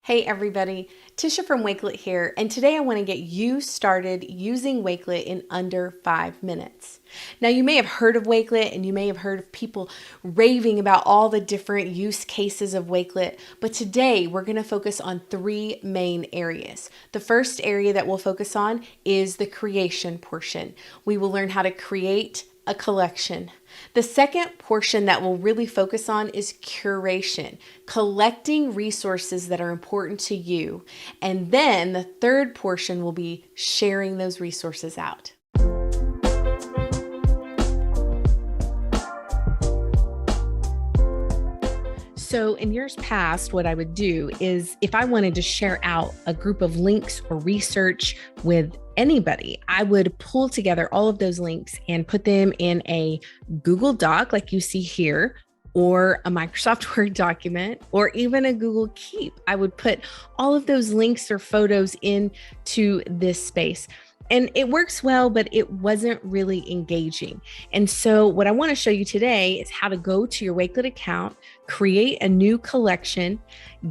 Hey everybody, Tisha from Wakelet here, and today I want to get you started using Wakelet in under 5 minutes. Now, you may have heard of Wakelet and you may have heard of people raving about all the different use cases of Wakelet, but today we're going to focus on 3 main areas. The first area that we'll focus on is the creation portion. We will learn how to create a collection. The second portion that we'll really focus on is curation, collecting resources that are important to you. And then the third portion will be sharing those resources out. So in years past, what I would do is if I wanted to share out a group of links or research with anybody, I would pull together all of those links and put them in a Google Doc like you see here, or a Microsoft Word document, or even a Google Keep. I would put all of those links or photos into this space. And it works well, but it wasn't really engaging. And so what I want to show you today is how to go to your Wakelet account, create a new collection,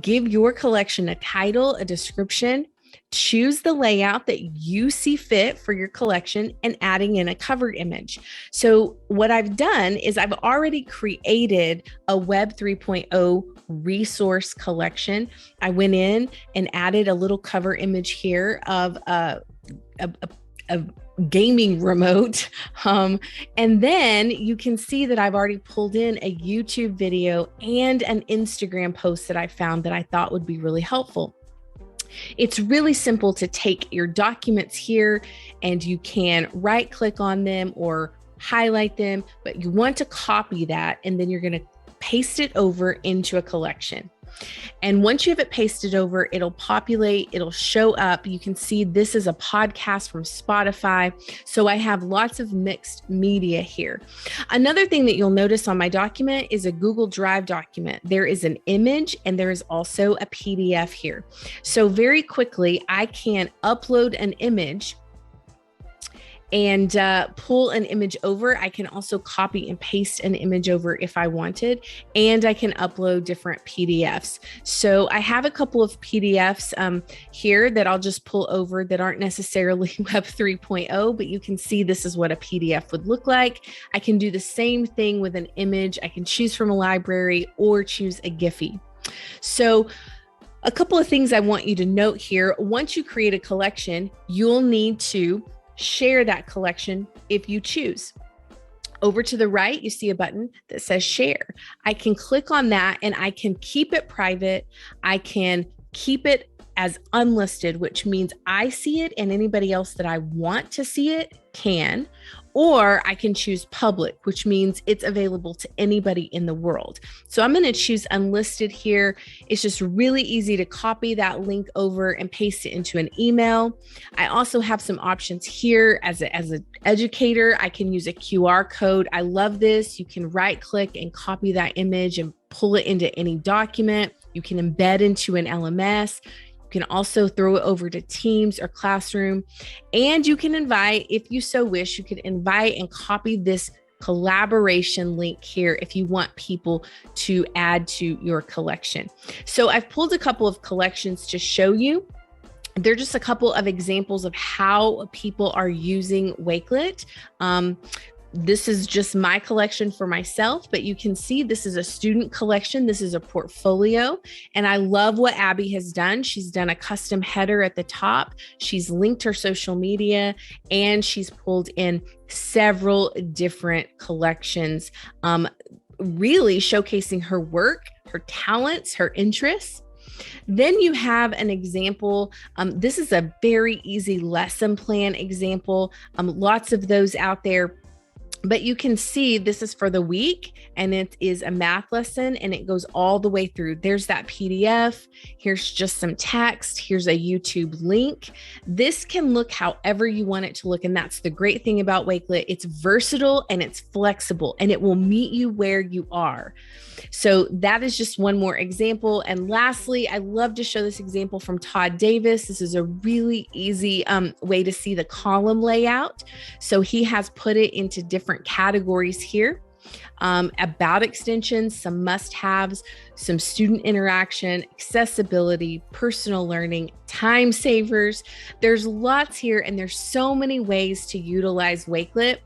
give your collection a title, a description, choose the layout that you see fit for your collection, and adding in a cover image. So what I've done is I've already created a Web 3.0 resource collection. I went in and added a little cover image here of a gaming remote. And then you can see that I've already pulled in a YouTube video and an Instagram post that I found that I thought would be really helpful. It's really simple to take your documents here and you can right click on them or highlight them, but you want to copy that and then you're going to paste it over into a collection. And once you have it pasted over, it'll populate, it'll show up. You can see this is a podcast from Spotify. So I have lots of mixed media here. Another thing that you'll notice on my document is a Google Drive document. There is an image and there is also a PDF here. So very quickly, I can upload an image and pull an image over. I can also copy and paste an image over if I wanted, and I can upload different PDFs. So I have a couple of PDFs here that I'll just pull over that aren't necessarily Web 3.0, but you can see this is what a PDF would look like. I can do the same thing with an image. I can choose from a library or choose a Giphy. So a couple of things I want you to note here. Once you create a collection, you'll need to share that collection if you choose. Over to the right, you see a button that says share. I can click on that and I can keep it private. I can keep it as unlisted, which means I see it and anybody else that I want to see it can, or I can choose public, which means it's available to anybody in the world. So I'm going to choose unlisted here. It's just really easy to copy that link over and paste it into an email. I also have some options here as an educator. I can use a QR code. I love this. You can right click and copy that image and pull it into any document. You can embed into an LMS. You can also throw it over to Teams or Classroom, and you can invite, if you so wish, you could invite and copy this collaboration link here if you want people to add to your collection. So I've pulled a couple of collections to show you. They're just a couple of examples of how people are using Wakelet. This is just my collection for myself, but you can see this is a student collection. This is a portfolio. And I love what Abby has done. She's done a custom header at the top. She's linked her social media and she's pulled in several different collections, really showcasing her work, her talents, her interests. Then you have an example. This is a very easy lesson plan example. Lots of those out there. But you can see this is for the week and it is a math lesson and it goes all the way through. There's that PDF. Here's just some text. Here's a YouTube link. This can look however you want it to look. And that's the great thing about Wakelet. It's versatile and it's flexible and it will meet you where you are. So that is just one more example. And lastly, I love to show this example from Todd Davis. This is a really easy way to see the column layout. So he has put it into different categories here. about extensions, some must-haves, some student interaction, accessibility, personal learning, time savers. There's lots here, and there's so many ways to utilize Wakelet,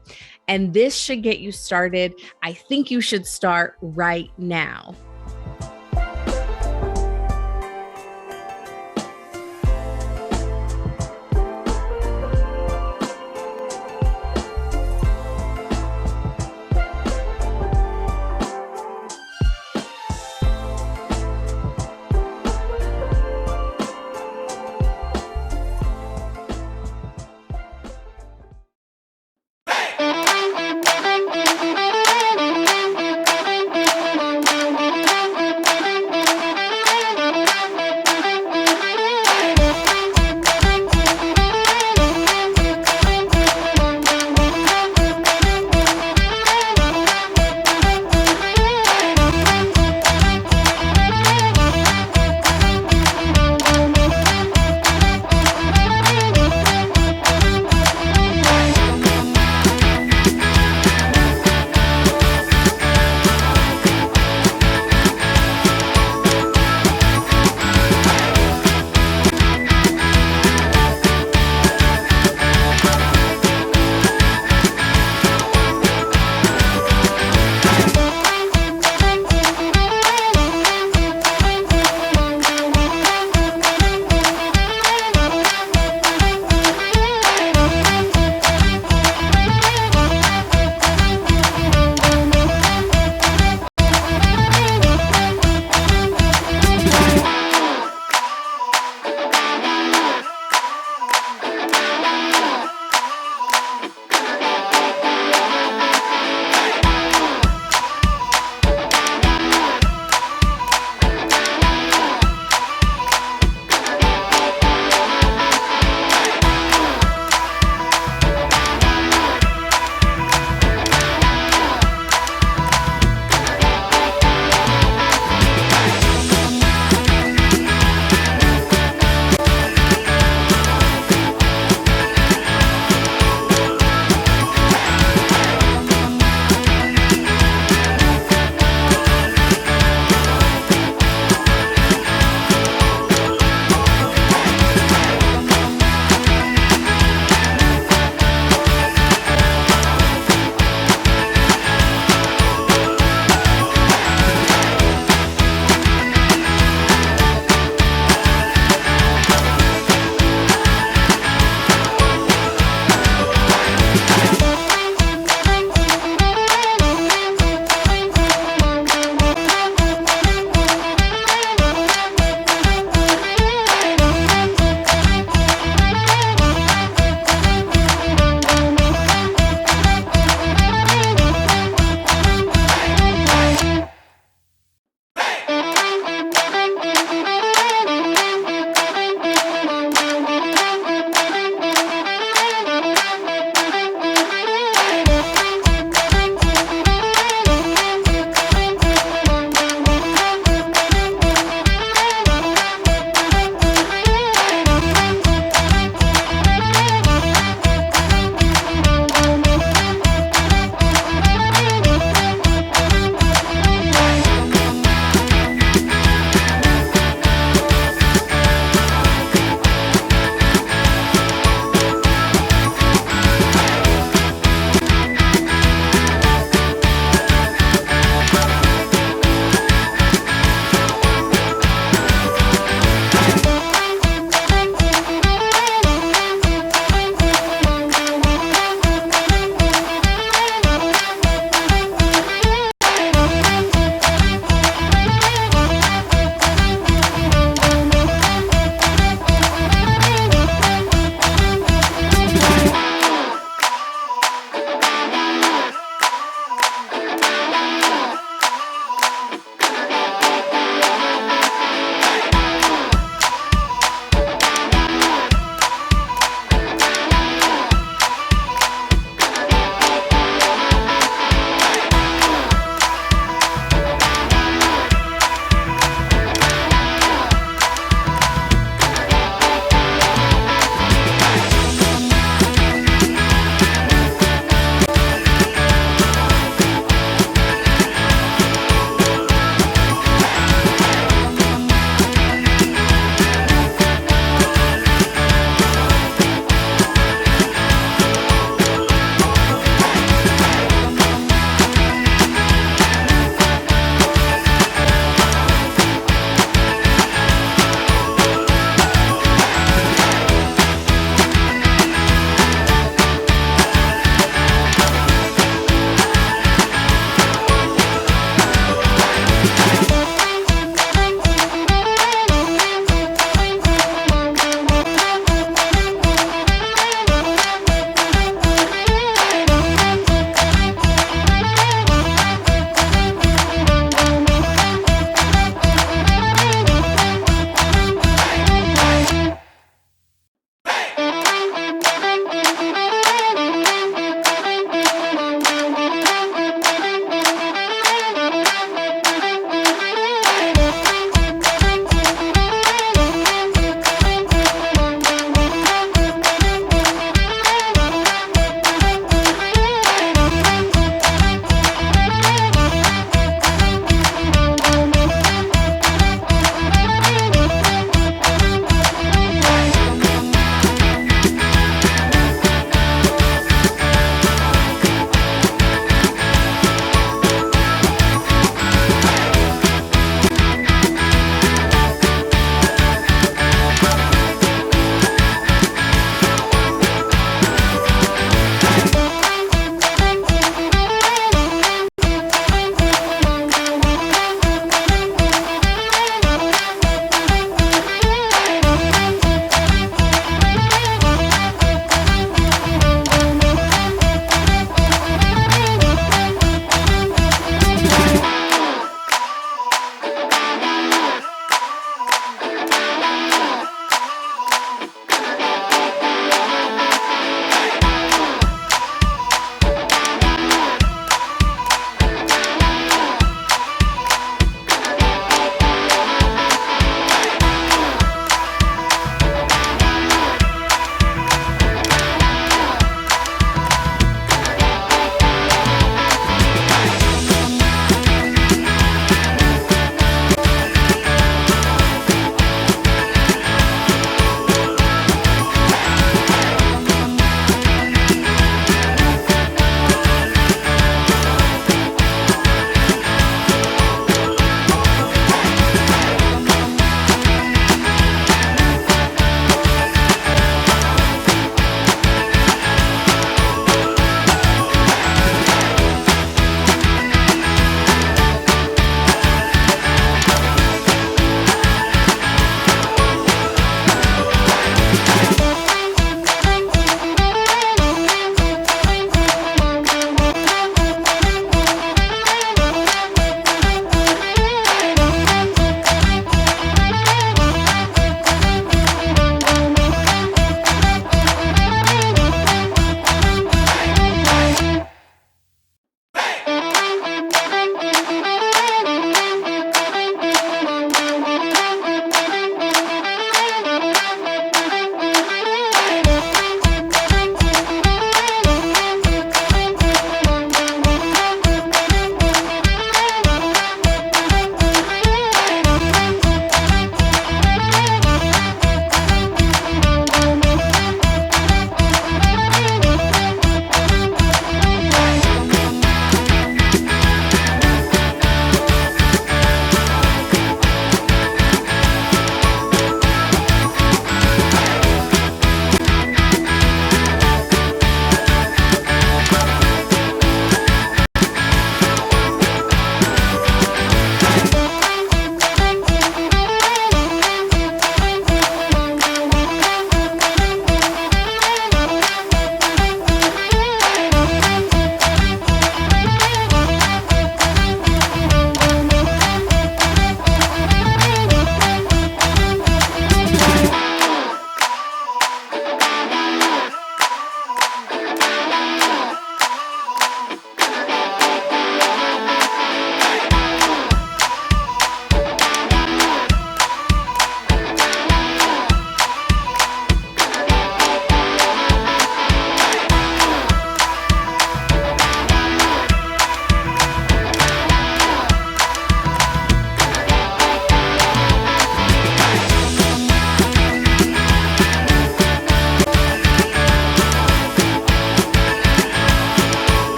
and this should get you started. I think you should start right now.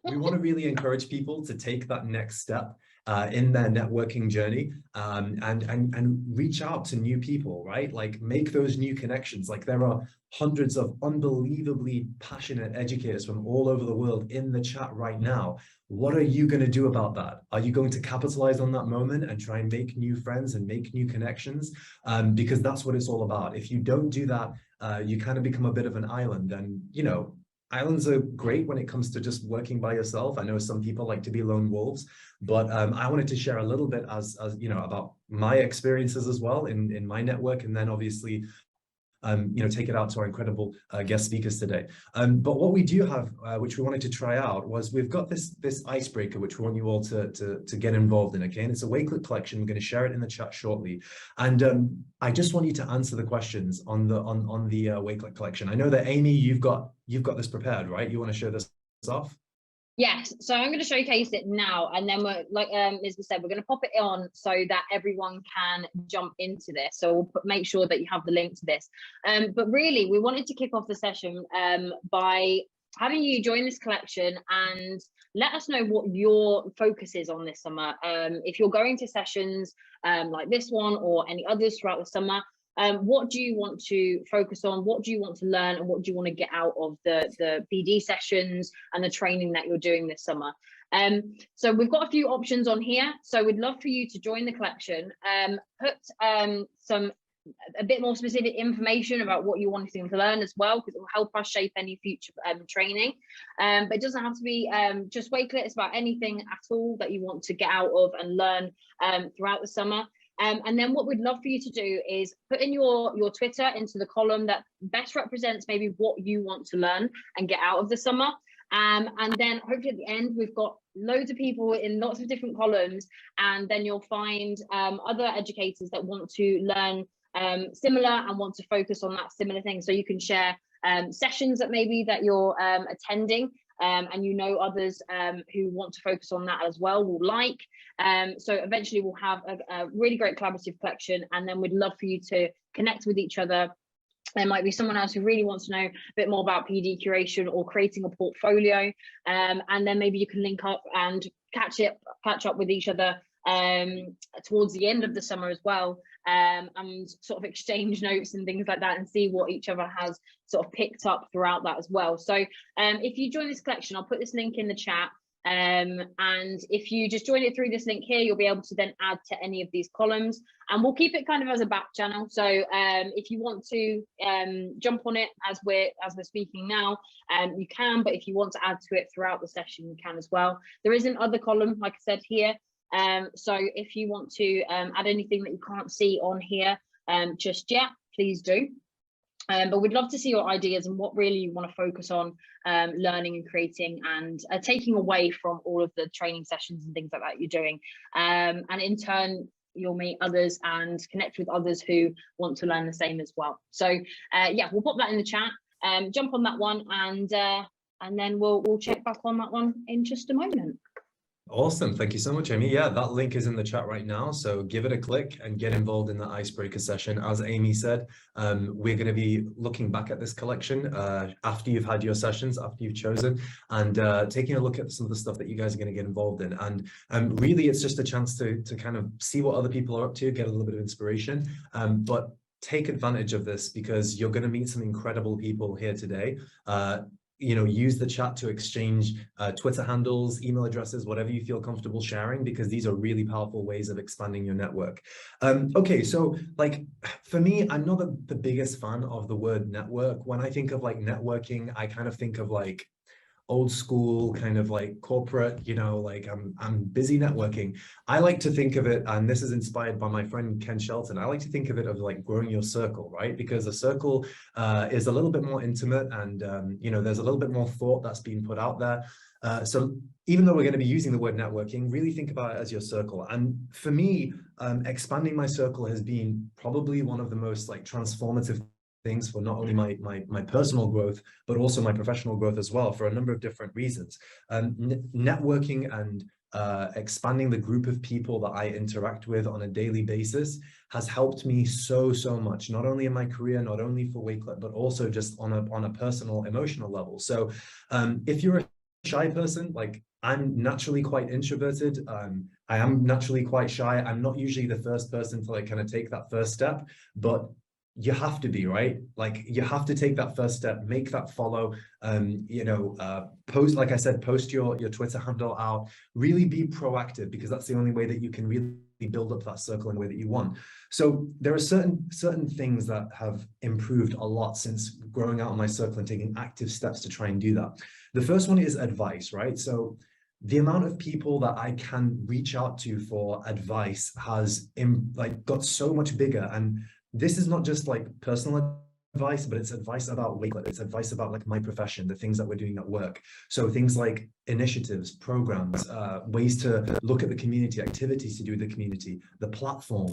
We want to really encourage people to take that next step in their networking journey, and reach out to new people, right? Like, make those new connections. Like, there are hundreds of unbelievably passionate educators from all over the world in the chat right now. What are you going to do about that? Are you going to capitalize on that moment and try and make new friends and make new connections? Because that's what it's all about. If you don't do that, you kind of become a bit of an island. And, you know, islands are great when it comes to just working by yourself. I know some people like to be lone wolves, but I wanted to share a little bit as you know, about my experiences as well in my network, and then obviously you know, take it out to our incredible guest speakers today. But what we do have, which we wanted to try out, was we've got this icebreaker, which we want you all to get involved in, okay? And it's a Wakelet collection. We're going to share it in the chat shortly. And I just want you to answer the questions on the Wakelet collection. I know that, Amy, you've got this prepared, right? You want to show this off? Yes, so I'm going to showcase it now, and then we're, like Ms. said, we're going to pop it on so that everyone can jump into this. So we'll make sure that you have the link to this. But really, we wanted to kick off the session by having you join this collection and let us know what your focus is on this summer. If you're going to sessions like this one or any others throughout the summer, what do you want to focus on? What do you want to learn? And what do you want to get out of the PD sessions and the training that you're doing this summer? So we've got a few options on here. So we'd love for you to join the collection, put a bit more specific information about what you're wanting to learn as well, because it will help us shape any future training. But it doesn't have to be just Wakelet. It's about anything at all that you want to get out of and learn throughout the summer. And then what we'd love for you to do is put in your Twitter into the column that best represents maybe what you want to learn and get out of the summer. And then hopefully at the end, we've got loads of people in lots of different columns, and then you'll find other educators that want to learn similar and want to focus on that similar thing. So you can share sessions that maybe that you're attending, and you know others who want to focus on that as well will like. So eventually we'll have a really great collaborative collection, and then we'd love for you to connect with each other. There might be someone else who really wants to know a bit more about PD curation or creating a portfolio, and then maybe you can link up and catch up with each other towards the end of the summer as well, and sort of exchange notes and things like that, and see what each other has sort of picked up throughout that as well. So if you join this collection, I'll put this link in the chat, and if you just join it through this link here, you'll be able to then add to any of these columns, and we'll keep it kind of as a back channel. So if you want to jump on it as we're speaking now, you can, but if you want to add to it throughout the session, you can as well. There is another column, like I said, here. So if you want to add anything that you can't see on here just yet, please do. But we'd love to see your ideas and what really you want to focus on learning and creating and taking away from all of the training sessions and things like that you're doing. And in turn, you'll meet others and connect with others who want to learn the same as well. So yeah, we'll pop that in the chat, jump on that one, and then we'll check back on that one in just a moment. Awesome. Thank you so much, Amy. Yeah, that link is in the chat right now. So give it a click and get involved in the icebreaker session. As Amy said, we're going to be looking back at this collection after you've had your sessions, after you've chosen, and taking a look at some of the stuff that you guys are going to get involved in. And really, it's just a chance to kind of see what other people are up to, get a little bit of inspiration. But take advantage of this, because you're going to meet some incredible people here today. You know, use the chat to exchange Twitter handles, email addresses, whatever you feel comfortable sharing, because these are really powerful ways of expanding your network. Okay, so like for me, I'm not the biggest fan of the word network. When I think of like networking, I kind of think of like old school kind of like corporate, you know, like I'm busy networking. I like to think of it, and this is inspired by my friend Ken Shelton, I like to think of it of like growing your circle, right? Because a circle is a little bit more intimate, and you know, there's a little bit more thought that's being put out there. So even though we're going to be using the word networking, really think about it as your circle. And for me, expanding my circle has been probably one of the most like transformative things for not only my personal growth, but also my professional growth as well, for a number of different reasons. Networking and expanding the group of people that I interact with on a daily basis has helped me so much, not only in my career, not only for Wakelet, but also just on a personal, emotional level. So if you're a shy person, like I'm naturally quite introverted, I am naturally quite shy. I'm not usually the first person to like kind of take that first step, but you have to be, right? Like you have to take that first step, make that follow, post, like I said, post your Twitter handle out, really be proactive, because that's the only way that you can really build up that circle in the way that you want. So there are certain things that have improved a lot since growing out of my circle and taking active steps to try and do that. The first one is advice, right? So the amount of people that I can reach out to for advice has got so much bigger. And this is not just like personal advice, but it's advice about Wakelet. It's advice about like my profession, the things that we're doing at work. So things like initiatives, programs, ways to look at the community, activities to do with the community, the platform,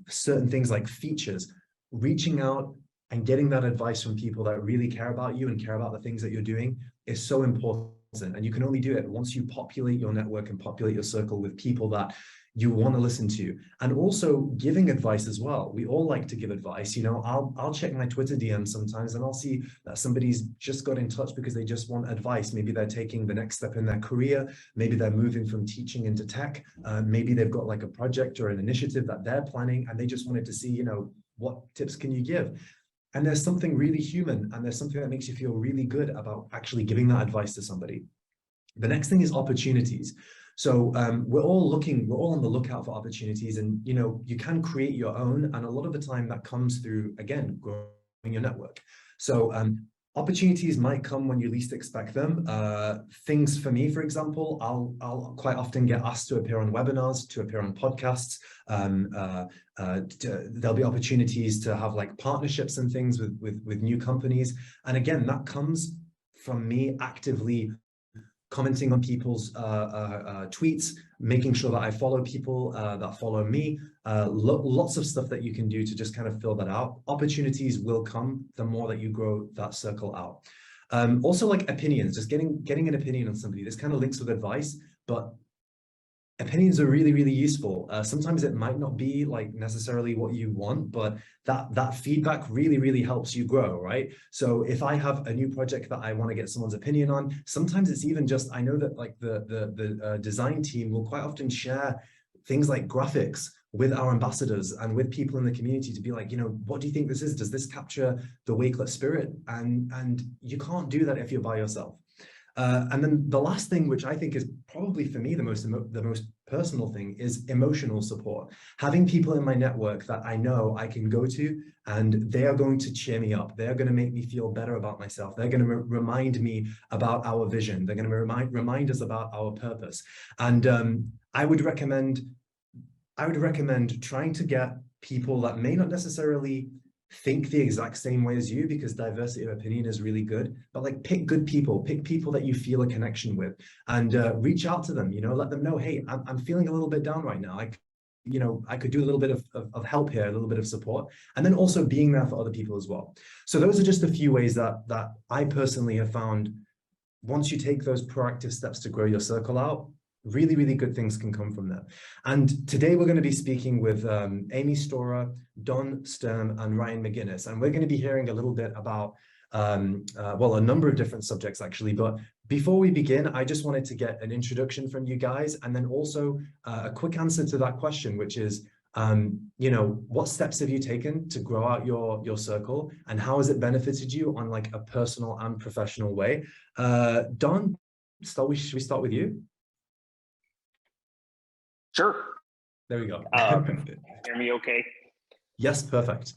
certain things like features, reaching out and getting that advice from people that really care about you and care about the things that you're doing is so important. And you can only do it once you populate your network and populate your circle with people that you want to listen to. And also giving advice as well. We all like to give advice. You know, I'll check my Twitter DMs sometimes and I'll see that somebody's just got in touch because they just want advice. Maybe they're taking the next step in their career. Maybe they're moving from teaching into tech. Maybe they've got like a project or an initiative that they're planning and they just wanted to see, you know, what tips can you give? And there's something really human and there's something that makes you feel really good about actually giving that advice to somebody. The next thing is opportunities. So we're all on the lookout for opportunities, and you know, you can create your own, and a lot of the time that comes through, again, growing your network. So opportunities might come when you least expect them. Things for me, for example, I'll quite often get asked to appear on webinars, to appear on podcasts. There'll be opportunities to have like partnerships and things with new companies. And again, that comes from me actively commenting on people's tweets, making sure that I follow people that follow me, lots of stuff that you can do to just kind of fill that out. Opportunities will come the more that you grow that circle out. Also like opinions, just getting an opinion on somebody. This kind of links with advice, but opinions are really useful. Sometimes it might not be like necessarily what you want, but that feedback really helps you grow, right? So if I have a new project that I want to get someone's opinion on, sometimes it's even just, I know that like the design team will quite often share things like graphics with our ambassadors and with people in the community to be like, you know, what do you think this is? Does this capture the Wakelet spirit? And you can't do that if you're by yourself. And then the last thing, which I think is probably for me the most personal thing, is emotional support. Having people in my network that I know I can go to and they are going to cheer me up. They're going to make me feel better about myself. They're going to remind me about our vision. They're going to remind us about our purpose. And I would recommend trying to get people that may not necessarily think the exact same way as you, because diversity of opinion is really good, but like pick people that you feel a connection with, and reach out to them, you know, let them know, hey, I'm feeling a little bit down right now. I could do a little bit of help here, a little bit of support, and then also being there for other people as well. So those are just a few ways that I personally have found, once you take those proactive steps to grow your circle out, really good things can come from there. And today we're going to be speaking with Amy Storer, Don Sturm, and Ryan McGinnis, and we're going to be hearing a little bit about well, a number of different subjects actually. But before we begin, I just wanted to get an introduction from you guys, and then also a quick answer to that question, which is, you know, what steps have you taken to grow out your circle, and how has it benefited you on like a personal and professional way? Don, should we start with you? Sure. There we go. Hear me okay? Yes, perfect.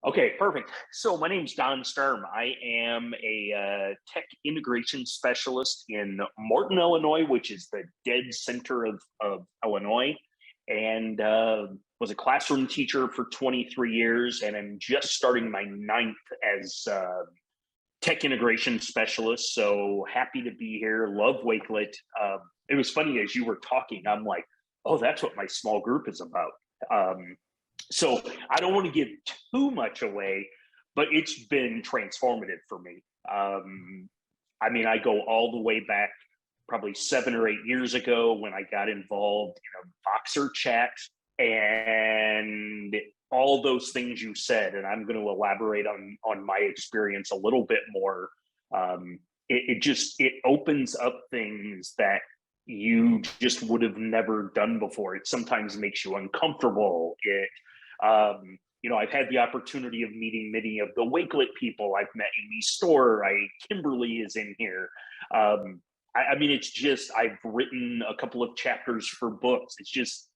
Okay, perfect. So my name's Don Sturm. I am a tech integration specialist in Morton, Illinois, which is the dead center of Illinois, and was a classroom teacher for 23 years, and I'm just starting my 9th as tech integration specialist. So happy to be here. Love Wakelet. It was funny as you were talking, I'm like, oh, that's what my small group is about. So I don't want to give too much away, but it's been transformative for me. I mean, I go all the way back probably 7 or 8 years ago when I got involved in a Voxer chat and all those things you said, and I'm going to elaborate on my experience a little bit more. It opens up things that you just would have never done before. It sometimes makes you uncomfortable. I've had the opportunity of meeting many of the Wakelet people. I've met Amy Storr. Kimberly is in here. I mean, it's just, I've written a couple of chapters for books. It's just,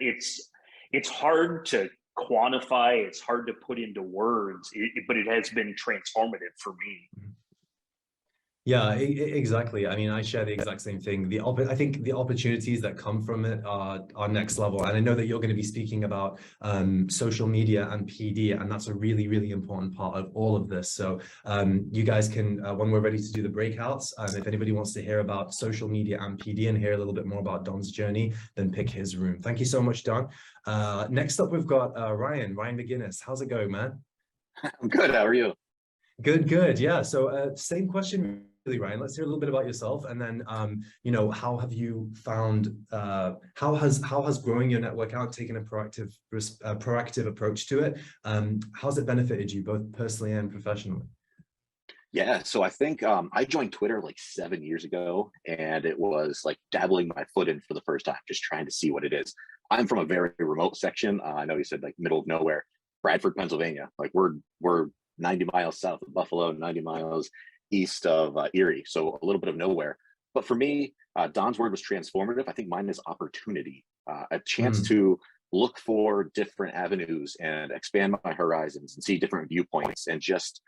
it's hard to quantify. It's hard to put into words, but it has been transformative for me. Yeah, exactly. I mean, I share the exact same thing. I think the opportunities that come from it are next level. And I know that you're going to be speaking about social media and PD, and that's a really, really important part of all of this. So you guys can, when we're ready to do the breakouts, if anybody wants to hear about social media and PD and hear a little bit more about Don's journey, then pick his room. Thank you so much, Don. Next up, we've got Ryan McGinnis. How's it going, man? I'm good. How are you? Good. Yeah. So same question, really, Ryan. Let's hear a little bit about yourself, and then how have you found how has growing your network out, taking a proactive approach to it? How's it benefited you both personally and professionally? Yeah, so I think I joined Twitter like 7 years ago, and it was like dabbling my foot in for the first time, just trying to see what it is. I'm from a very remote section. I know you said like middle of nowhere, Bradford, Pennsylvania. Like we're 90 miles south of Buffalo, 90 miles east of Erie, so a little bit of nowhere. But for me, Don's word was transformative. I think mine is opportunity, a chance to look for different avenues and expand my horizons and see different viewpoints and just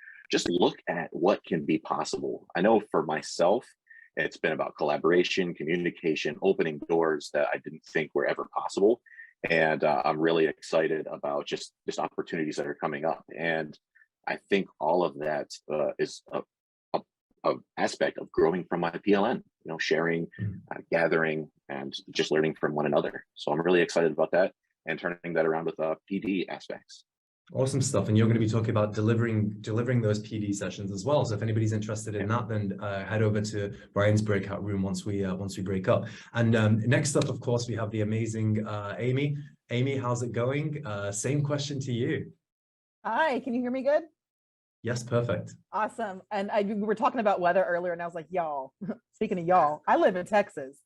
look at what can be possible. I know for myself, it's been about collaboration, communication, opening doors that I didn't think were ever possible. And I'm really excited about just opportunities that are coming up. And I think all of that is a aspect of growing from my PLN, sharing, gathering, and just learning from one another. So I'm really excited about that and turning that around with PD aspects. Awesome stuff. And you're going to be talking about delivering those PD sessions as well. So if anybody's interested in that, then head over to Brian's breakout room once we break up. And next up, of course, we have the amazing Amy. Amy, how's it going? Same question to you. Hi, can you hear me good? Yes, perfect. Awesome. And we were talking about weather earlier, and I was like, y'all, speaking of y'all, I live in Texas.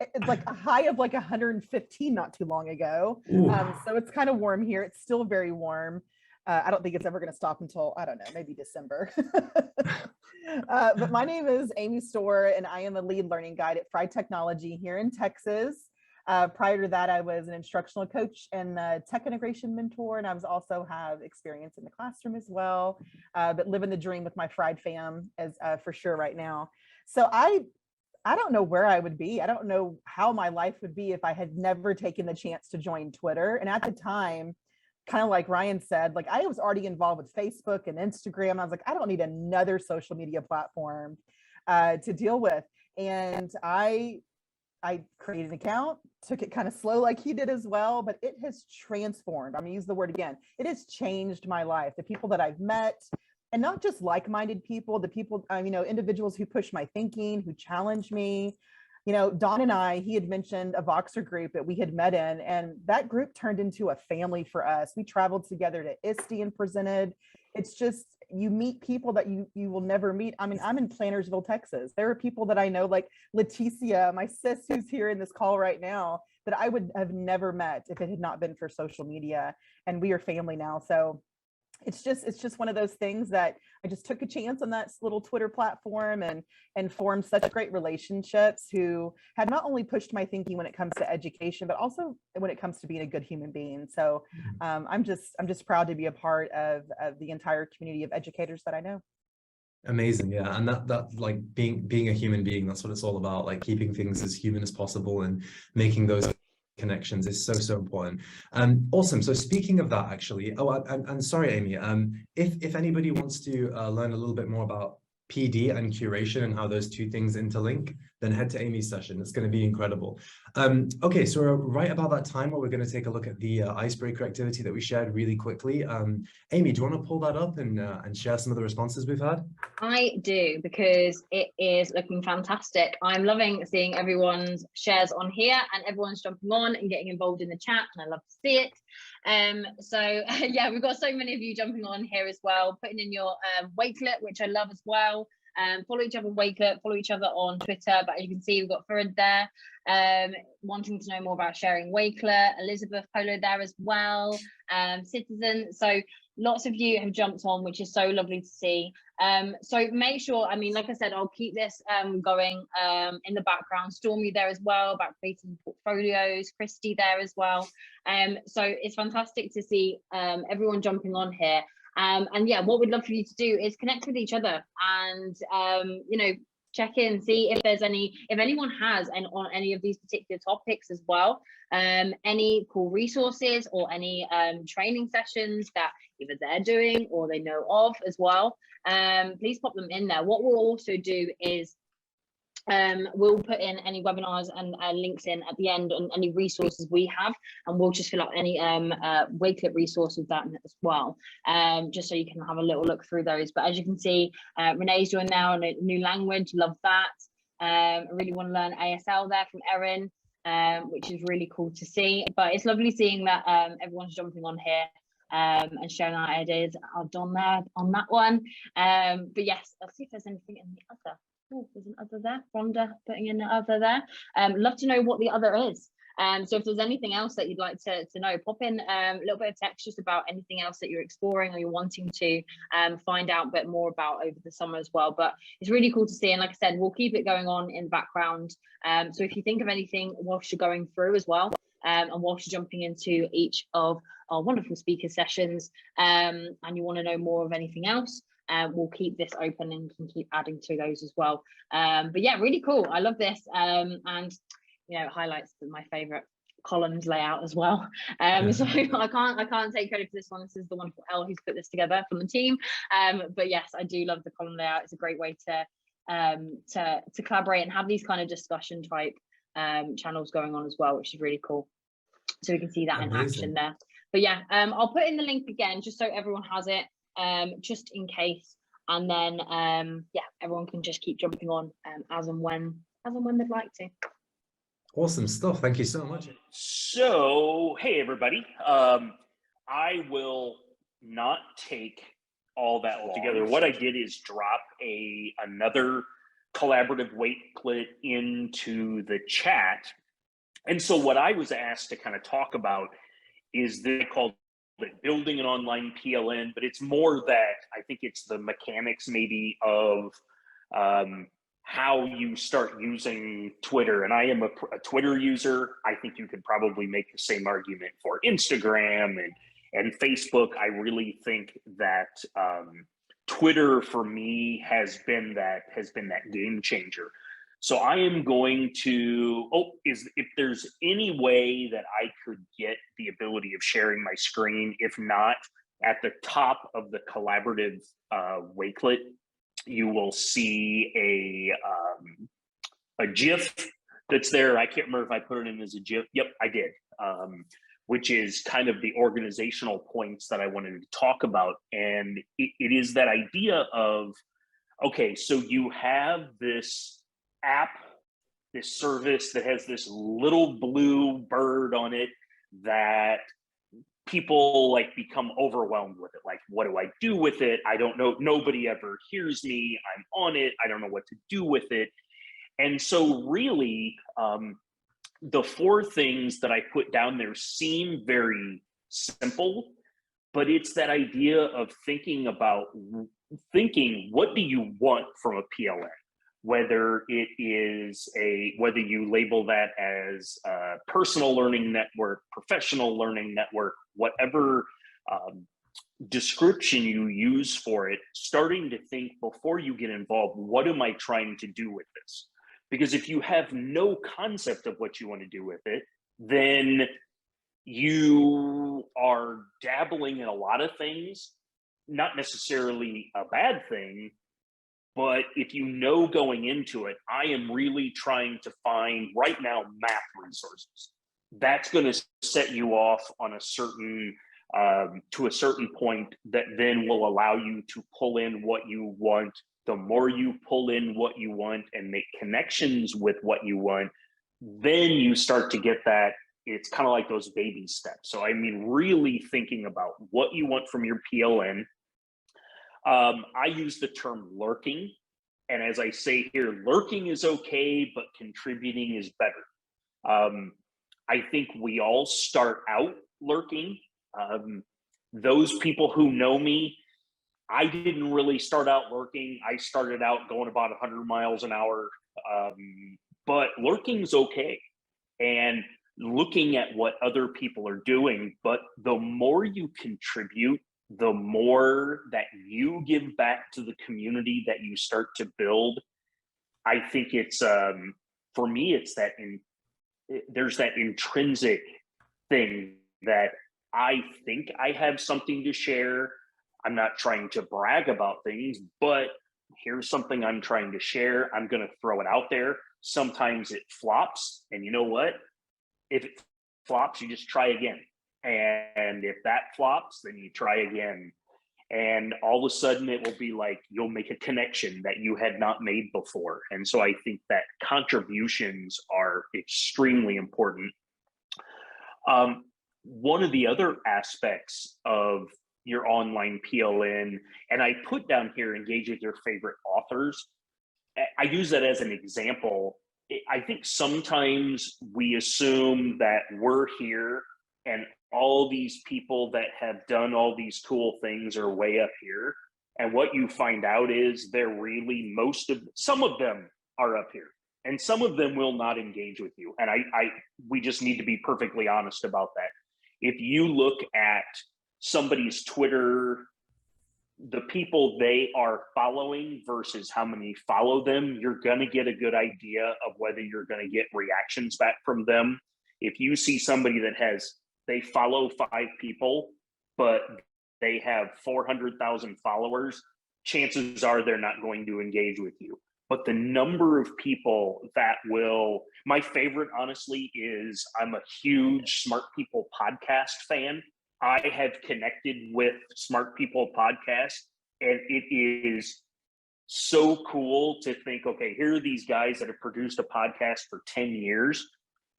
It's like a high of like 115 not too long ago. So it's kind of warm here. It's still very warm. I don't think it's ever going to stop until, I don't know, maybe December. But my name is Amy Storr, and I am a lead learning guide at Fry Technology here in Texas. Prior to that, I was an instructional coach and a tech integration mentor, and I also have experience in the classroom as well, but living the dream with my Fried fam as for sure right now. So I don't know where I would be. I don't know how my life would be if I had never taken the chance to join Twitter. And at the time, kind of like Ryan said, like I was already involved with Facebook and Instagram. I was like, I don't need another social media platform to deal with. And I created an account, took it kind of slow like he did as well, but it has transformed. I'm gonna use the word again. It has changed my life. The people that I've met, and not just like-minded people, the people, individuals who push my thinking, who challenge me. Don and I, he had mentioned a Voxer group that we had met in, and that group turned into a family for us. We traveled together to ISTE and presented. It's just, you meet people that you will never meet. I mean, I'm in Plantersville, Texas. There are people that I know, like Leticia, my sis, who's here in this call right now, that I would have never met if it had not been for social media. And we are family now. So it's just one of those things that I just took a chance on that little Twitter platform and formed such great relationships who have not only pushed my thinking when it comes to education, but also when it comes to being a good human being. So I'm just proud to be a part of the entire community of educators that I know. Amazing. Yeah. And that like being a human being, that's what it's all about, like keeping things as human as possible and making those connections is so important. Awesome. So speaking of that, actually, and sorry, Amy, if anybody wants to learn a little bit more about PD and curation and how those two things interlink, then head to Amy's session. It's going to be incredible. Okay, so we're right about that time where we're going to take a look at the icebreaker activity that we shared really quickly. Amy, do you want to pull that up and share some of the responses we've had? I do, because it is looking fantastic. I'm loving seeing everyone's shares on here, and everyone's jumping on and getting involved in the chat, and I love to see it. So yeah, we've got so many of you jumping on here as well, putting in your Wakelet, which I love as well. Follow each other on Wakelet, follow each other on Twitter. But as you can see, we've got Farid there, wanting to know more about sharing Wakelet. Elizabeth Polo there as well, Citizen. So lots of you have jumped on, which is so lovely to see. So make sure, I mean, like I said, I'll keep this going in the background. Stormy there as well about creating portfolios, Christy there as well. So it's fantastic to see everyone jumping on here. And yeah, what we'd love for you to do is connect with each other and, you know, check in, see if there's if anyone has on any of these particular topics as well, any cool resources or any training sessions that either they're doing or they know of as well. Please pop them in there. What we'll also do is we'll put in any webinars and links in at the end and any resources we have, and we'll just fill out any Wakelet resources with that as well, just so you can have a little look through those. But as you can see, Renee's doing now a new language, love that. I really want to learn ASL there from Erin, which is really cool to see. But it's lovely seeing that everyone's jumping on here and sharing our ideas. I've done there on that one. But yes, I'll see if there's anything in the other. Oh, there's an other there. Rhonda putting in the other there. Love to know what the other is. So if there's anything else that you'd like to know, pop in a little bit of text just about anything else that you're exploring or you're wanting to find out a bit more about over the summer as well. But it's really cool to see. And like I said, we'll keep it going on in the background. So if you think of anything whilst you're going through as well, and whilst you're jumping into each of our wonderful speaker sessions, and you want to know more of anything else, we'll keep this open and can keep adding to those as well. But yeah, really cool. I love this. And you know, it highlights my favorite columns layout as well. So I can't take credit for this one. This is the wonderful Elle who's put this together from the team. But yes, I do love the column layout. It's a great way to collaborate and have these kind of discussion type channels going on as well, which is really cool. So we can see that in action there. But yeah, I'll put in the link again just so everyone has it, just in case. And then yeah, everyone can just keep jumping on as and when they'd like to. Awesome stuff. Thank you so much. So, hey, everybody. I will not take all that long together. What I did is drop another collaborative Wakelet into the chat. And so what I was asked to kind of talk about is they called it building an online PLN, but it's more that I think it's the mechanics maybe of how you start using Twitter. And I am a Twitter user. I think you could probably make the same argument for Instagram and Facebook. I really think that Twitter for me has been that game changer. So I am going to, if there's any way that I could get the ability of sharing my screen, if not, at the top of the collaborative Wakelet, you will see a GIF that's there. I can't remember if I put it in as a GIF. Yep, I did, which is kind of the organizational points that I wanted to talk about. And it is that idea of, okay, so you have this app, this service that has this little blue bird on it that people like become overwhelmed with it. Like, what do I do with it? I don't know. Nobody ever hears me. I'm on it. I don't know what to do with it. And so really, the four things that I put down there seem very simple, but it's that idea of thinking, what do you want from a PLN? Whether it is whether you label that as a personal learning network, professional learning network, whatever description you use for it, starting to think before you get involved, what am I trying to do with this? Because if you have no concept of what you want to do with it, then you are dabbling in a lot of things, not necessarily a bad thing, but if you know going into it, I am really trying to find right now math resources. That's going to set you off on a certain, to a certain point that then will allow you to pull in what you want. The more you pull in what you want and make connections with what you want, then you start to get that. It's kind of like those baby steps. So, I mean, really thinking about what you want from your PLN. I use the term lurking. And as I say here, lurking is okay, but contributing is better. I think we all start out lurking. Those people who know me, I didn't really start out lurking. I started out going about 100 miles an hour, but lurking's okay. And looking at what other people are doing, but the more you contribute, the more that you give back to the community that you start to build. I think it's, for me, it's that there's that intrinsic thing that I think I have something to share. I'm not trying to brag about things, but here's something I'm trying to share. I'm going to throw it out there. Sometimes it flops, and you know what? If it flops, you just try again. And if that flops, then you try again. And all of a sudden it will be like, you'll make a connection that you had not made before. And so I think that contributions are extremely important. One of the other aspects of your online PLN, and I put down here, engage with your favorite authors. I use that as an example. I think sometimes we assume that we're here and all these people that have done all these cool things are way up here. And what you find out is they're really some of them are up here and some of them will not engage with you. And we just need to be perfectly honest about that. If you look at somebody's Twitter, the people they are following versus how many follow them, you're going to get a good idea of whether you're going to get reactions back from them. If you see somebody that they follow 5 people, but they have 400,000 followers, chances are they're not going to engage with you. But the number of people that my favorite, honestly, is I'm a huge Smart People podcast fan. I have connected with Smart People podcast, and it is so cool to think, okay, here are these guys that have produced a podcast for 10 years,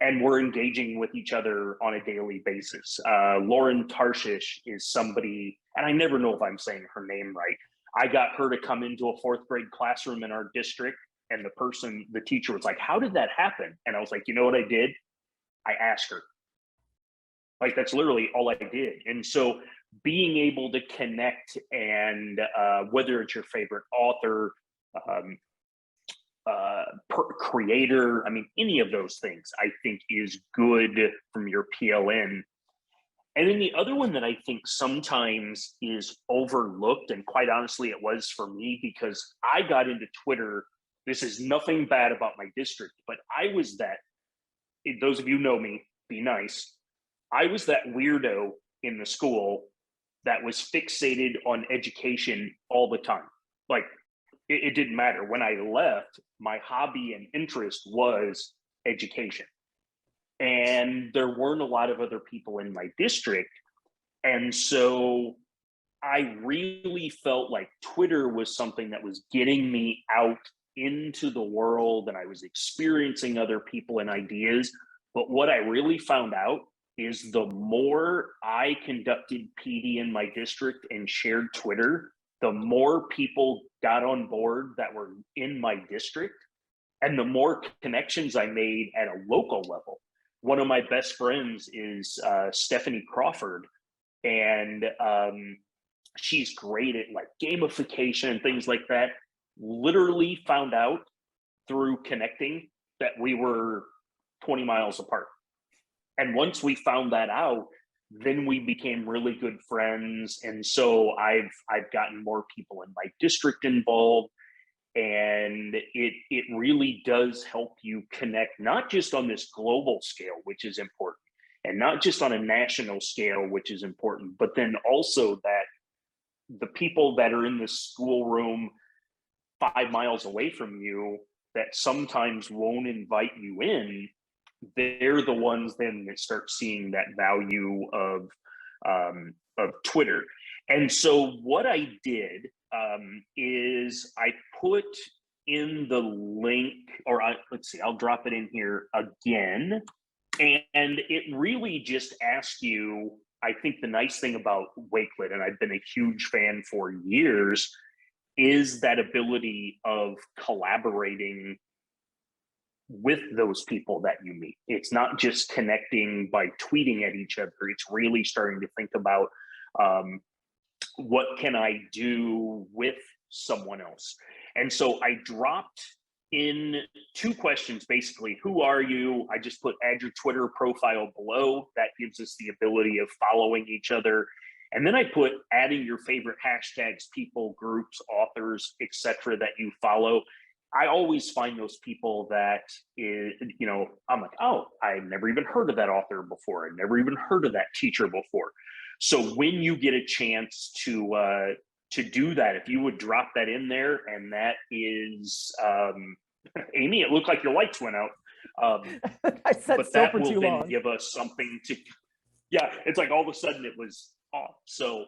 and we're engaging with each other on a daily basis. Lauren Tarshish is somebody, and I never know if I'm saying her name right. I got her to come into a 4th grade classroom in our district, and the teacher was like, how did that happen? And I was like, you know what I did? I asked her. Like, that's literally all I did. And so being able to connect and whether it's your favorite author, creator, I mean, any of those things, I think is good from your PLN. And then the other one that I think sometimes is overlooked, and quite honestly, it was for me because I got into Twitter. This is nothing bad about my district, but I was those of you know me, be nice. I was that weirdo in the school that was fixated on education all the time. Like, it didn't matter. When I left, my hobby and interest was education. And there weren't a lot of other people in my district. And so I really felt like Twitter was something that was getting me out into the world, and I was experiencing other people and ideas. But what I really found out is the more I conducted PD in my district and shared Twitter, the more people got on board that were in my district, and the more connections I made at a local level. One of my best friends is Stephanie Crawford, and she's great at like gamification and things like that. Literally found out through connecting that we were 20 miles apart. And once we found that out, then we became really good friends. And so I've gotten more people in my district involved. And it really does help you connect, not just on this global scale, which is important, and not just on a national scale, which is important, but then also that the people that are in the schoolroom 5 miles away from you that sometimes won't invite you in, they're the ones then that start seeing that value of Twitter. And so what I did is I put in the link, or let's see, I'll drop it in here again. And it really just asks you, I think the nice thing about Wakelet, and I've been a huge fan for years, is that ability of collaborating with those people that you meet. It's not just connecting by tweeting at each other. It's really starting to think about what can I do with someone else. And so I dropped in 2 questions, basically. Who are you? I just put add your Twitter profile below. That gives us the ability of following each other. And then I put adding your favorite hashtags, people, groups, authors, etc. that you follow. I always find those people that I'm like, oh, I've never even heard of that author before. I've never even heard of that teacher before. So when you get a chance to do that, if you would drop that in there, and that is, Amy, it looked like your lights went out. I said but still that for will too then long. give us something to, yeah, it's like all of a sudden it was off. So,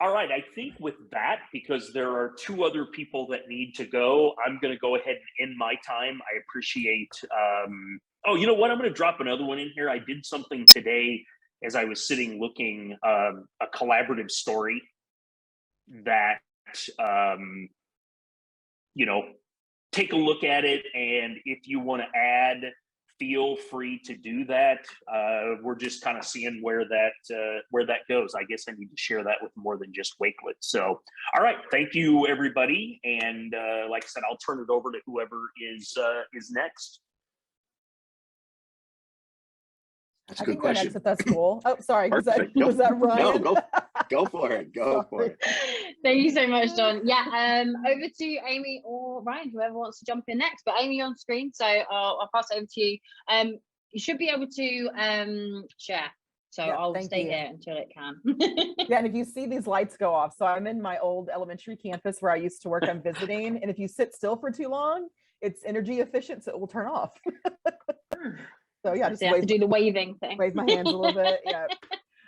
all right, I think with that, because there are 2 other people that need to go, I'm going to go ahead and end my time. I appreciate, oh, you know what? I'm going to drop another one in here. I did something today as I was sitting looking, a collaborative story that, take a look at it. And if you want to add, feel free to do that. We're just kind of seeing where that goes. I guess I need to share that with more than just Wakelet. So, all right, thank you, everybody. And like I said, I'll turn it over to whoever is next. That's a I good can go question. next if that's cool. Oh, sorry. Was Perfect. that Ryan? No, go for it. Go for it. Thank you so much, Don. Yeah, over to Amy or Ryan, whoever wants to jump in next. But Amy on screen, so I'll pass it over to you. You should be able to share. So yeah, I'll stay here until it can. Yeah, and if you see these lights go off, so I'm in my old elementary campus where I used to work. I'm visiting, and if you sit still for too long, it's energy efficient, so it will turn off. So yeah, just have to do the waving thing. Wave my hands a little bit. Yeah.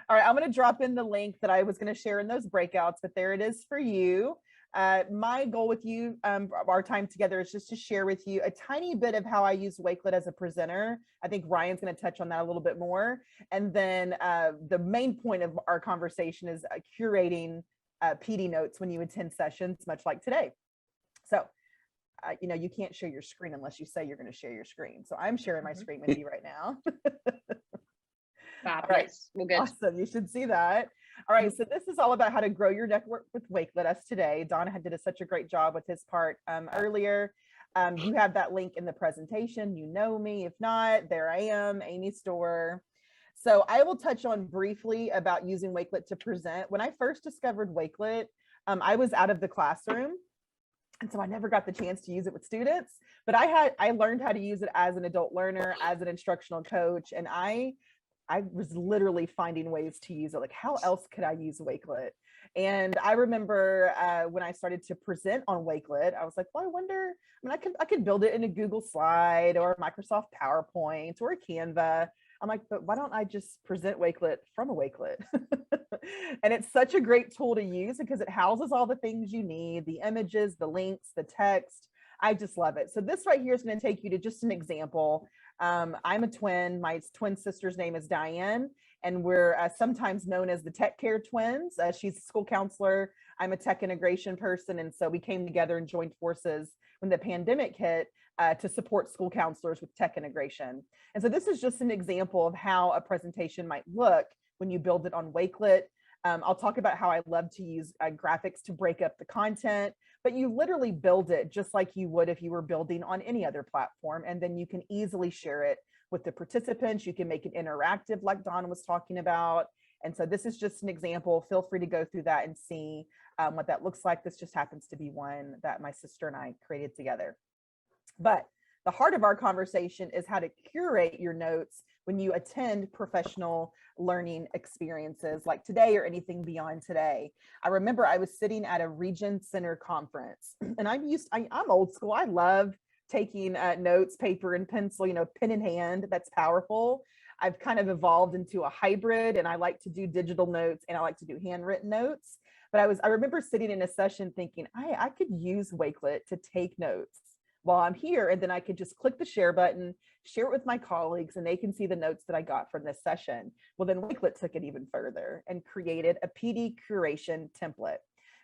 All right, I'm going to drop in the link that I was going to share in those breakouts, but there it is for you. My goal with you, our time together, is just to share with you a tiny bit of how I use Wakelet as a presenter. I think Ryan's going to touch on that a little bit more. And then the main point of our conversation is curating PD notes when you attend sessions, much like today. So you can't share your screen unless you say you're going to share your screen. So I'm sharing my screen with you right now. All right, we're good. Awesome. You should see that. All right. So this is all about how to grow your network with Wakelet us today. Donna did such a great job with his part earlier. You have that link in the presentation. You know me. If not, there I am, Amy Store. So I will touch on briefly about using Wakelet to present. When I first discovered Wakelet, I was out of the classroom. And so I never got the chance to use it with students, but I learned how to use it as an adult learner, as an instructional coach. And I was literally finding ways to use it. Like, how else could I use Wakelet? And I remember when I started to present on Wakelet, I was like, well, I could build it in a Google Slide or a Microsoft PowerPoint or a Canva. I'm like, but why don't I just present Wakelet from a Wakelet? And it's such a great tool to use because it houses all the things you need, the images, the links, the text. I just love it. So this right here is going to take you to just an example. I'm a twin. My twin sister's name is Diane, and we're sometimes known as the Tech Care Twins. She's a school counselor. I'm a tech integration person. And so we came together and joined forces when the pandemic hit to support school counselors with tech integration. And so this is just an example of how a presentation might look when you build it on Wakelet. I'll talk about how I love to use graphics to break up the content, but you literally build it just like you would if you were building on any other platform. And then you can easily share it with the participants. You can make it interactive like Don was talking about. And so this is just an example. Feel free to go through that and see what that looks like. This just happens to be one that my sister and I created together. But the heart of our conversation is how to curate your notes when you attend professional learning experiences like today or anything beyond today. I remember I was sitting at a Region Center conference, and I'm old school. I love taking notes, paper and pencil, pen in hand. That's powerful. I've kind of evolved into a hybrid, and I like to do digital notes and I like to do handwritten notes. But I remember sitting in a session thinking, I could use Wakelet to take notes while I'm here, and then I could just click the share button, share it with my colleagues, and they can see the notes that I got from this session. Well, then Wakelet took it even further and created a PD curation template.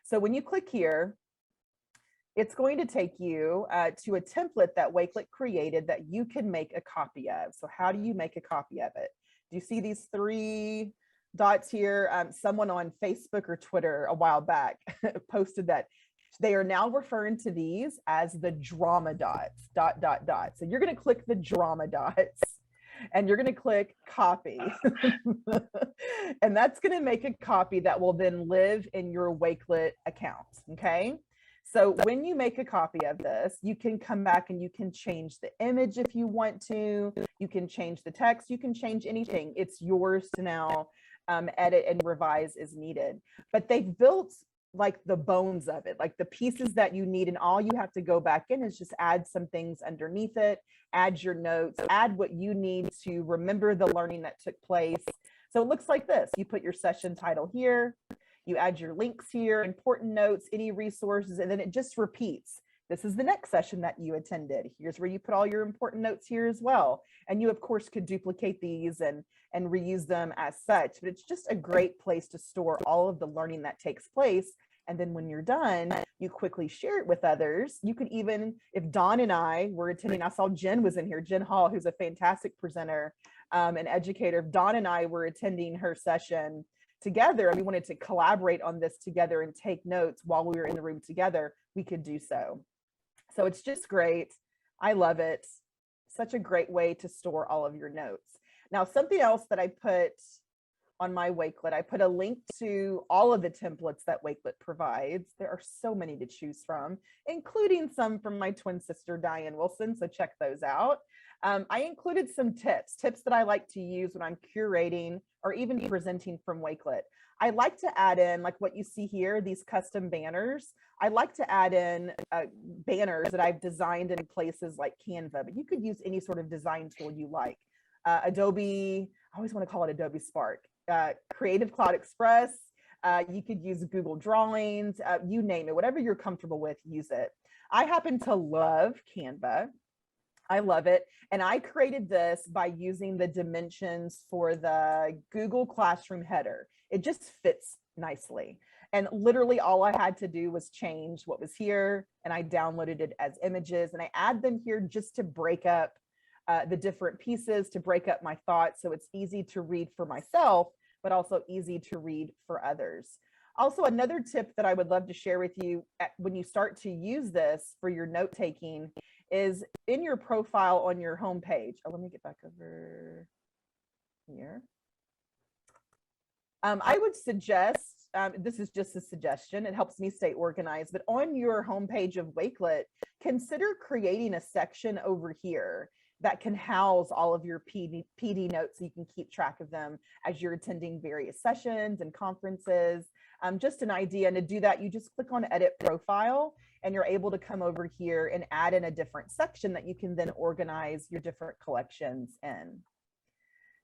So when you click here, it's going to take you to a template that Wakelet created that you can make a copy of. So how do you make a copy of it? Do you see these 3 dots here? Someone on Facebook or Twitter a while back posted that they are now referring to these as the drama dots, ... So you're going to click the drama dots and you're going to click copy. And that's going to make a copy that will then live in your Wakelet account. Okay. So when you make a copy of this, you can come back and you can change the image if you want to. You can change the text. You can change anything. It's yours to now edit and revise as needed. But they've built like the bones of it, like the pieces that you need, and all you have to go back in is just add some things underneath it, add your notes, add what you need to remember the learning that took place. So it looks like this. You put your session title here, you add your links here, important notes, any resources, and then it just repeats. This is the next session that you attended. Here's where you put all your important notes here as well. And you of course could duplicate these and reuse them as such, but it's just a great place to store all of the learning that takes place. And then when you're done, you quickly share it with others. You could even, if Dawn and I were attending, I saw Jen was in here, Jen Hall, who's a fantastic presenter and educator. If Dawn and I were attending her session together and we wanted to collaborate on this together and take notes while we were in the room together, we could do so. So it's just great. I love it. Such a great way to store all of your notes. Now, something else that I put on my Wakelet, I put a link to all of the templates that Wakelet provides. There are so many to choose from, including some from my twin sister, Diane Wilson, so check those out. I included some tips that I like to use when I'm curating or even presenting from Wakelet. I like to add in, like what you see here, these custom banners. I like to add in banners that I've designed in places like Canva, but you could use any sort of design tool you like. Adobe, I always want to call it Adobe Spark. Creative Cloud Express, you could use Google Drawings, you name it, whatever you're comfortable with, use it. I happen to love Canva. I love it. And I created this by using the dimensions for the Google Classroom header. It just fits nicely. And literally all I had to do was change what was here, and I downloaded it as images, and I add them here just to break up the different pieces, to break up my thoughts, so it's easy to read for myself, but also easy to read for others. Also, another tip that I would love to share with you when you start to use this for your note taking is in your profile on your homepage. Oh, let me get back over here. I would suggest, this is just a suggestion, it helps me stay organized, but on your homepage of Wakelet, consider creating a section over here that can house all of your PD notes so you can keep track of them as you're attending various sessions and conferences. Just an idea, and to do that, you just click on Edit Profile, and you're able to come over here and add in a different section that you can then organize your different collections in.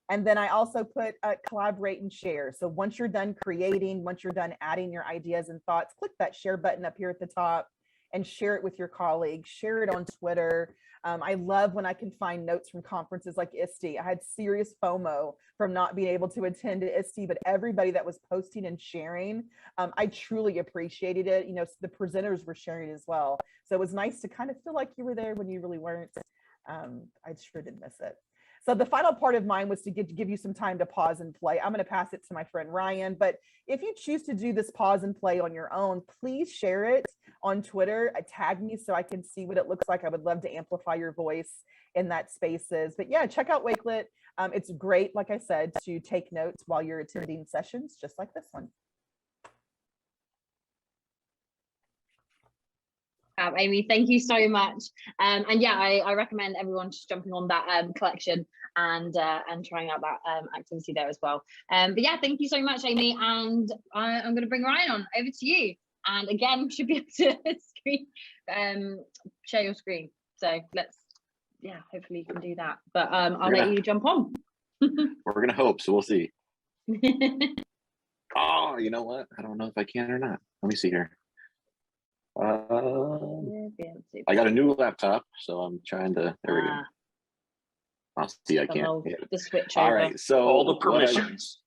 And then I also put collaborate and share. So once you're done creating, once you're done adding your ideas and thoughts, click that share button up here at the top and share it with your colleagues, share it on Twitter. I love when I can find notes from conferences like ISTE. I had serious FOMO from not being able to attend ISTE, but everybody that was posting and sharing, I truly appreciated it. You know, the presenters were sharing as well. So it was nice to kind of feel like you were there when you really weren't. I sure did miss it. So the final part of mine was to give you some time to pause and play. I'm going to pass it to my friend Ryan, but if you choose to do this pause and play on your own, please share it on Twitter, tag me so I can see what it looks like. I would love to amplify your voice in that spaces. But yeah, check out Wakelet. It's great, like I said, to take notes while you're attending sessions just like this one. Amy, thank you so much. And yeah, I recommend everyone just jumping on that collection and trying out that activity there as well. But yeah, thank you so much, Amy. And I'm going to bring Ryan on. Over to you. And again, should be able to share your screen. So let's, yeah, hopefully you can do that. But I'll let you jump on. We're gonna hope, so we'll see. Oh, you know what? I don't know if I can or not. Let me see here. I got a new laptop, so I'm trying to. There we go. I'll see. I can't. The switch All over. right. So all the permissions.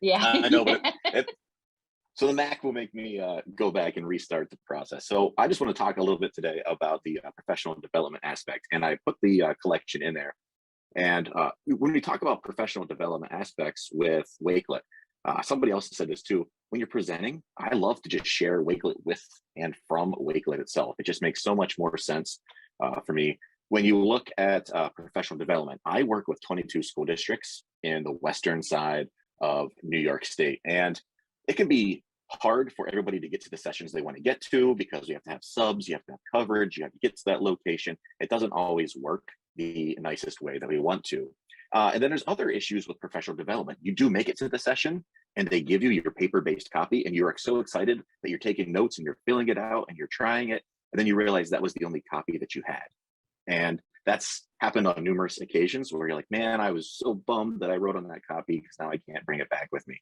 Yeah. I know, but so the Mac will make me go back and restart the process. So I just want to talk a little bit today about the professional development aspect, and I put the collection in there. And when we talk about professional development aspects with Wakelet, somebody else said this too. When you're presenting, I love to just share Wakelet with and from Wakelet itself. It just makes so much more sense for me. When you look at professional development, I work with 22 school districts in the western side of New York State. And it can be hard for everybody to get to the sessions they want to get to because you have to have subs, you have to have coverage, you have to get to that location. It doesn't always work the nicest way that we want to. And then there's other issues with professional development. You do make it to the session and they give you your paper-based copy and you're so excited that you're taking notes and you're filling it out and you're trying it. And then you realize that was the only copy that you had. And that's happened on numerous occasions where you're like, man, I was so bummed that I wrote on that copy because now I can't bring it back with me.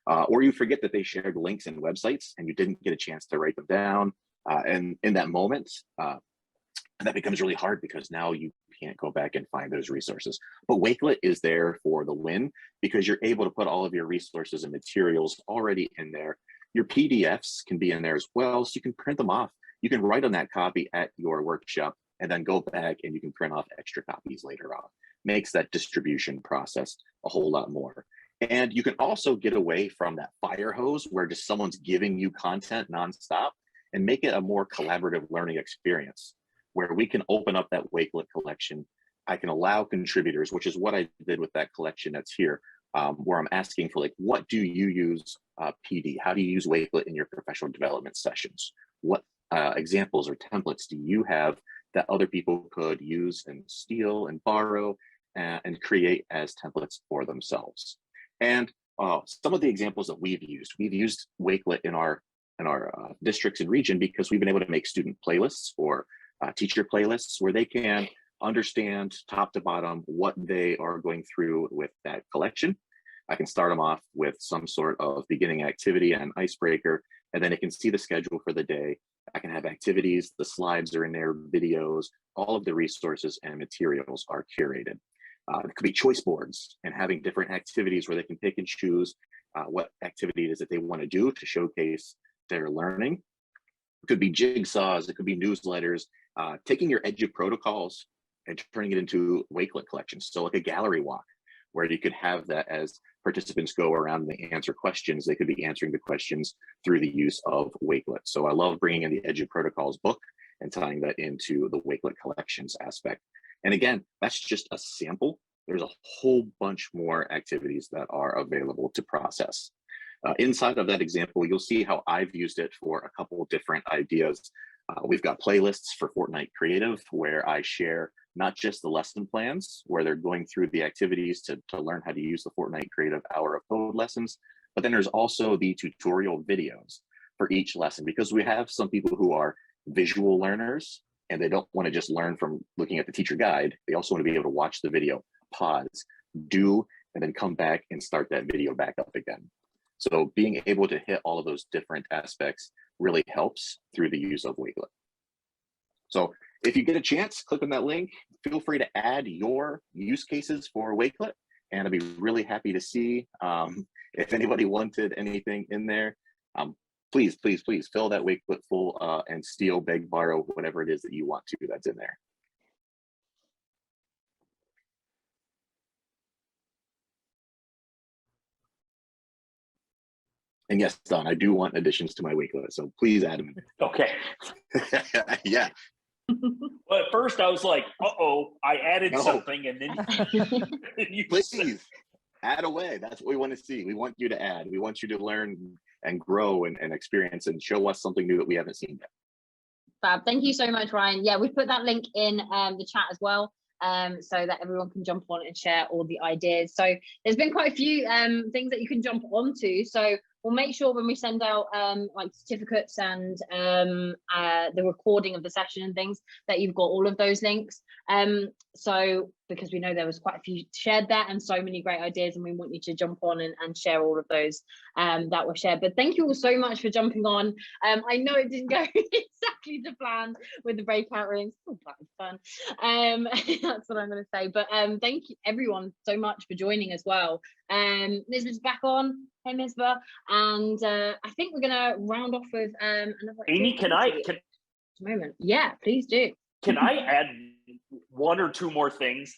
Or you forget that they shared links and websites and you didn't get a chance to write them down. And in that moment, and that becomes really hard because now you can't go back and find those resources. But Wakelet is there for the win because you're able to put all of your resources and materials already in there. Your PDFs can be in there as well, so you can print them off. You can write on that copy at your workshop and then go back and you can print off extra copies later on. Makes that distribution process a whole lot more. And you can also get away from that fire hose where just someone's giving you content nonstop and make it a more collaborative learning experience where we can open up that Wakelet collection. I can allow contributors, which is what I did with that collection that's here, where I'm asking for like, what do you use PD? How do you use Wakelet in your professional development sessions? What examples or templates do you have that other people could use and steal and borrow and create as templates for themselves? And some of the examples that we've used Wakelet in our districts and region because we've been able to make student playlists or teacher playlists where they can understand top to bottom what they are going through with that collection. I can start them off with some sort of beginning activity and icebreaker, and then it can see the schedule for the day. I can have activities, the slides are in there, videos, all of the resources and materials are curated. It could be choice boards and having different activities where they can pick and choose what activity it is that they want to do to showcase their learning. It could be jigsaws, it could be newsletters, taking your edu protocols and turning it into Wakelet collections. So like a gallery walk where you could have that as participants go around and they answer questions, they could be answering the questions through the use of Wakelet. So I love bringing in the edu protocols book and tying that into the Wakelet collections aspect. And again, that's just a sample. There's a whole bunch more activities that are available to process. Inside of that example, you'll see how I've used it for a couple of different ideas. We've got playlists for Fortnite Creative where I share not just the lesson plans where they're going through the activities to learn how to use the Fortnite Creative Hour of Code lessons, but then there's also the tutorial videos for each lesson because we have some people who are visual learners and they don't want to just learn from looking at the teacher guide. They also want to be able to watch the video, pause, do, and then come back and start that video back up again. So being able to hit all of those different aspects really helps through the use of Wakelet. So if you get a chance, click on that link, feel free to add your use cases for Wakelet, and I'd be really happy to see if anybody wanted anything in there. Please, please, please fill that Wakelet full and steal, beg, borrow, whatever it is that you want to that's in there. And yes, Don, I do want additions to my Wakelet, so please add them. Okay. Yeah. Well, at first I was like, uh-oh, I added something, and then you please add away. That's what we want to see. We want you to add. We want you to learn and grow and experience and show us something new that we haven't seen yet. Fab. Thank you so much, Ryan. Yeah, we've put that link in the chat as well, so that everyone can jump on and share all the ideas. So there's been quite a few things that you can jump onto. So we'll make sure when we send out like certificates and the recording of the session and things, that you've got all of those links. So because we know there was quite a few shared there and so many great ideas, and we want you to jump on and share all of those that were shared. But thank you all so much for jumping on. I know it didn't go exactly to plan with the breakout rooms. Oh, that was fun. That's what I'm going to say. But thank you everyone so much for joining as well. Misbah's back on. Hey Misbah. And I think we're going to round off with another. Amy, can moment? Yeah, please do. Can I add one or two more things?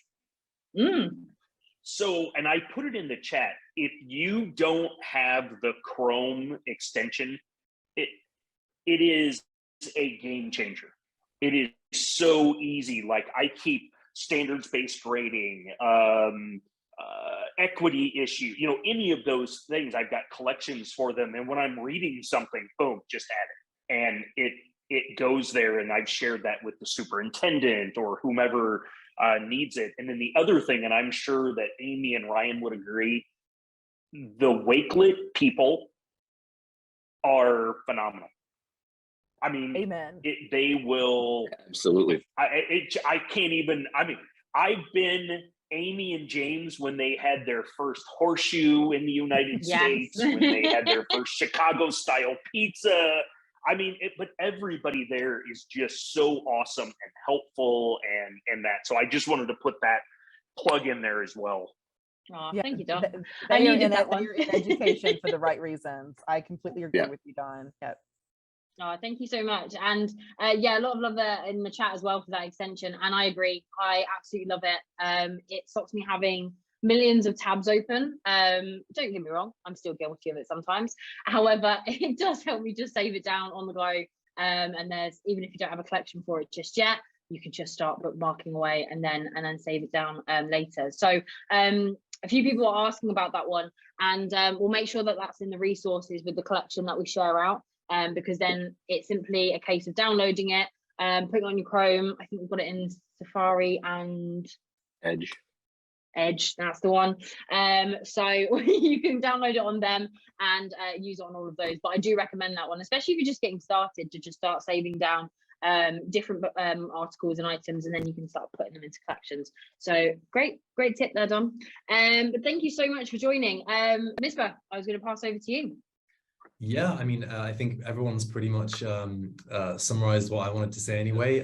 So, and I put it in the chat, if you don't have the Chrome extension, it is a game changer. It is so easy. Like, I keep standards-based rating, equity issue, you know, any of those things, I've got collections for them. And when I'm reading something, boom, just add it. And it goes there, and I've shared that with the superintendent or whomever needs it. And then the other thing, and I'm sure that Amy and Ryan would agree, the Wakelet people are phenomenal. I mean, amen. They will absolutely. I can't even. I mean, I've been Amy and James when they had their first horseshoe in the United States, when they had their first Chicago style pizza. I mean, but everybody there is just so awesome and helpful and that. So I just wanted to put that plug in there as well. Oh, yeah, thank you, Don. I needed that one. You're in education for the right reasons. I completely agree with you, Don. Yep. Oh, thank you so much. And yeah, a lot of love in the chat as well for that extension. And I agree. I absolutely love it. It stops me having millions of tabs open. Don't get me wrong, I'm still guilty of it sometimes. However, it does help me just save it down on the go. And there's, even if you don't have a collection for it just yet, you can just start bookmarking away and then save it down later. So a few people are asking about that one, and we'll make sure that that's in the resources with the collection that we share out. Because then it's simply a case of downloading it, putting it on your Chrome. I think we've got it in Safari and Edge, that's the one. So you can download it on them and use it on all of those. But I do recommend that one, especially if you're just getting started, to just start saving down different articles and items, and then you can start putting them into collections. So great tip there, Dom. But thank you so much for joining. Misbah, I was going to pass over to you. Yeah, I mean, I think everyone's pretty much summarized what I wanted to say anyway.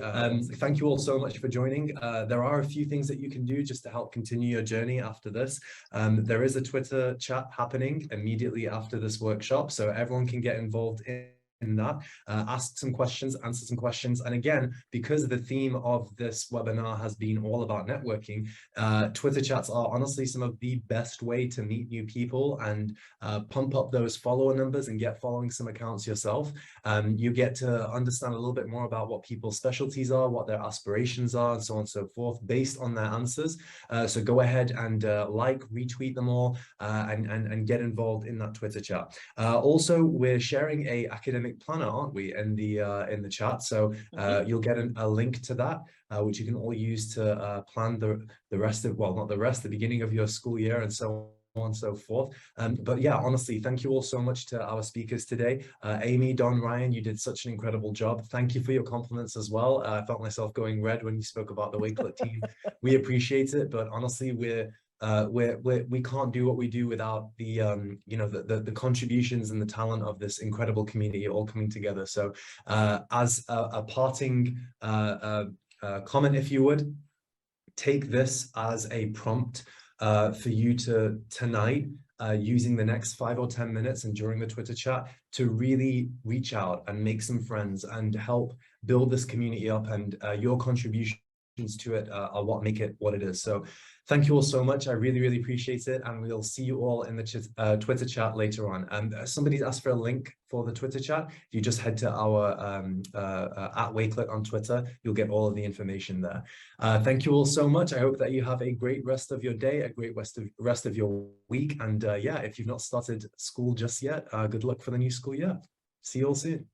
Thank you all so much for joining. There are a few things that you can do just to help continue your journey after this. There is a Twitter chat happening immediately after this workshop, so everyone can get involved in that, ask some questions, answer some questions. And again, because the theme of this webinar has been all about networking, Twitter chats are honestly some of the best way to meet new people and pump up those follower numbers and get following some accounts yourself. You get to understand a little bit more about what people's specialties are, what their aspirations are, and so on and so forth, based on their answers. So go ahead and retweet them all, and get involved in that Twitter chat. Also, we're sharing a academic planner, aren't we, in the chat? So you'll get a link to that, which you can all use to plan the rest of, well, not the rest, the beginning of your school year, and so on and so forth. But yeah, honestly, thank you all so much to our speakers today. Amy, Don, Ryan, you did such an incredible job. Thank you for your compliments as well. I felt myself going red when you spoke about the Wakelet team. We appreciate it, but honestly, we can't do what we do without the the contributions and the talent of this incredible community all coming together. So as a parting comment, if you would, take this as a prompt for you to tonight, using the next 5 or 10 minutes and during the Twitter chat, to really reach out and make some friends and help build this community up, and your contributions to it are what make it what it is. So thank you all so much. I really appreciate it, and we'll see you all in the Twitter chat later on. And somebody's asked for a link for the Twitter chat. If you just head to our at Wakelet on Twitter, you'll get all of the information there. Thank you all so much. I hope that you have a great rest of your day, a great rest of your week, and yeah, if you've not started school just yet, good luck for the new school year. See you all soon.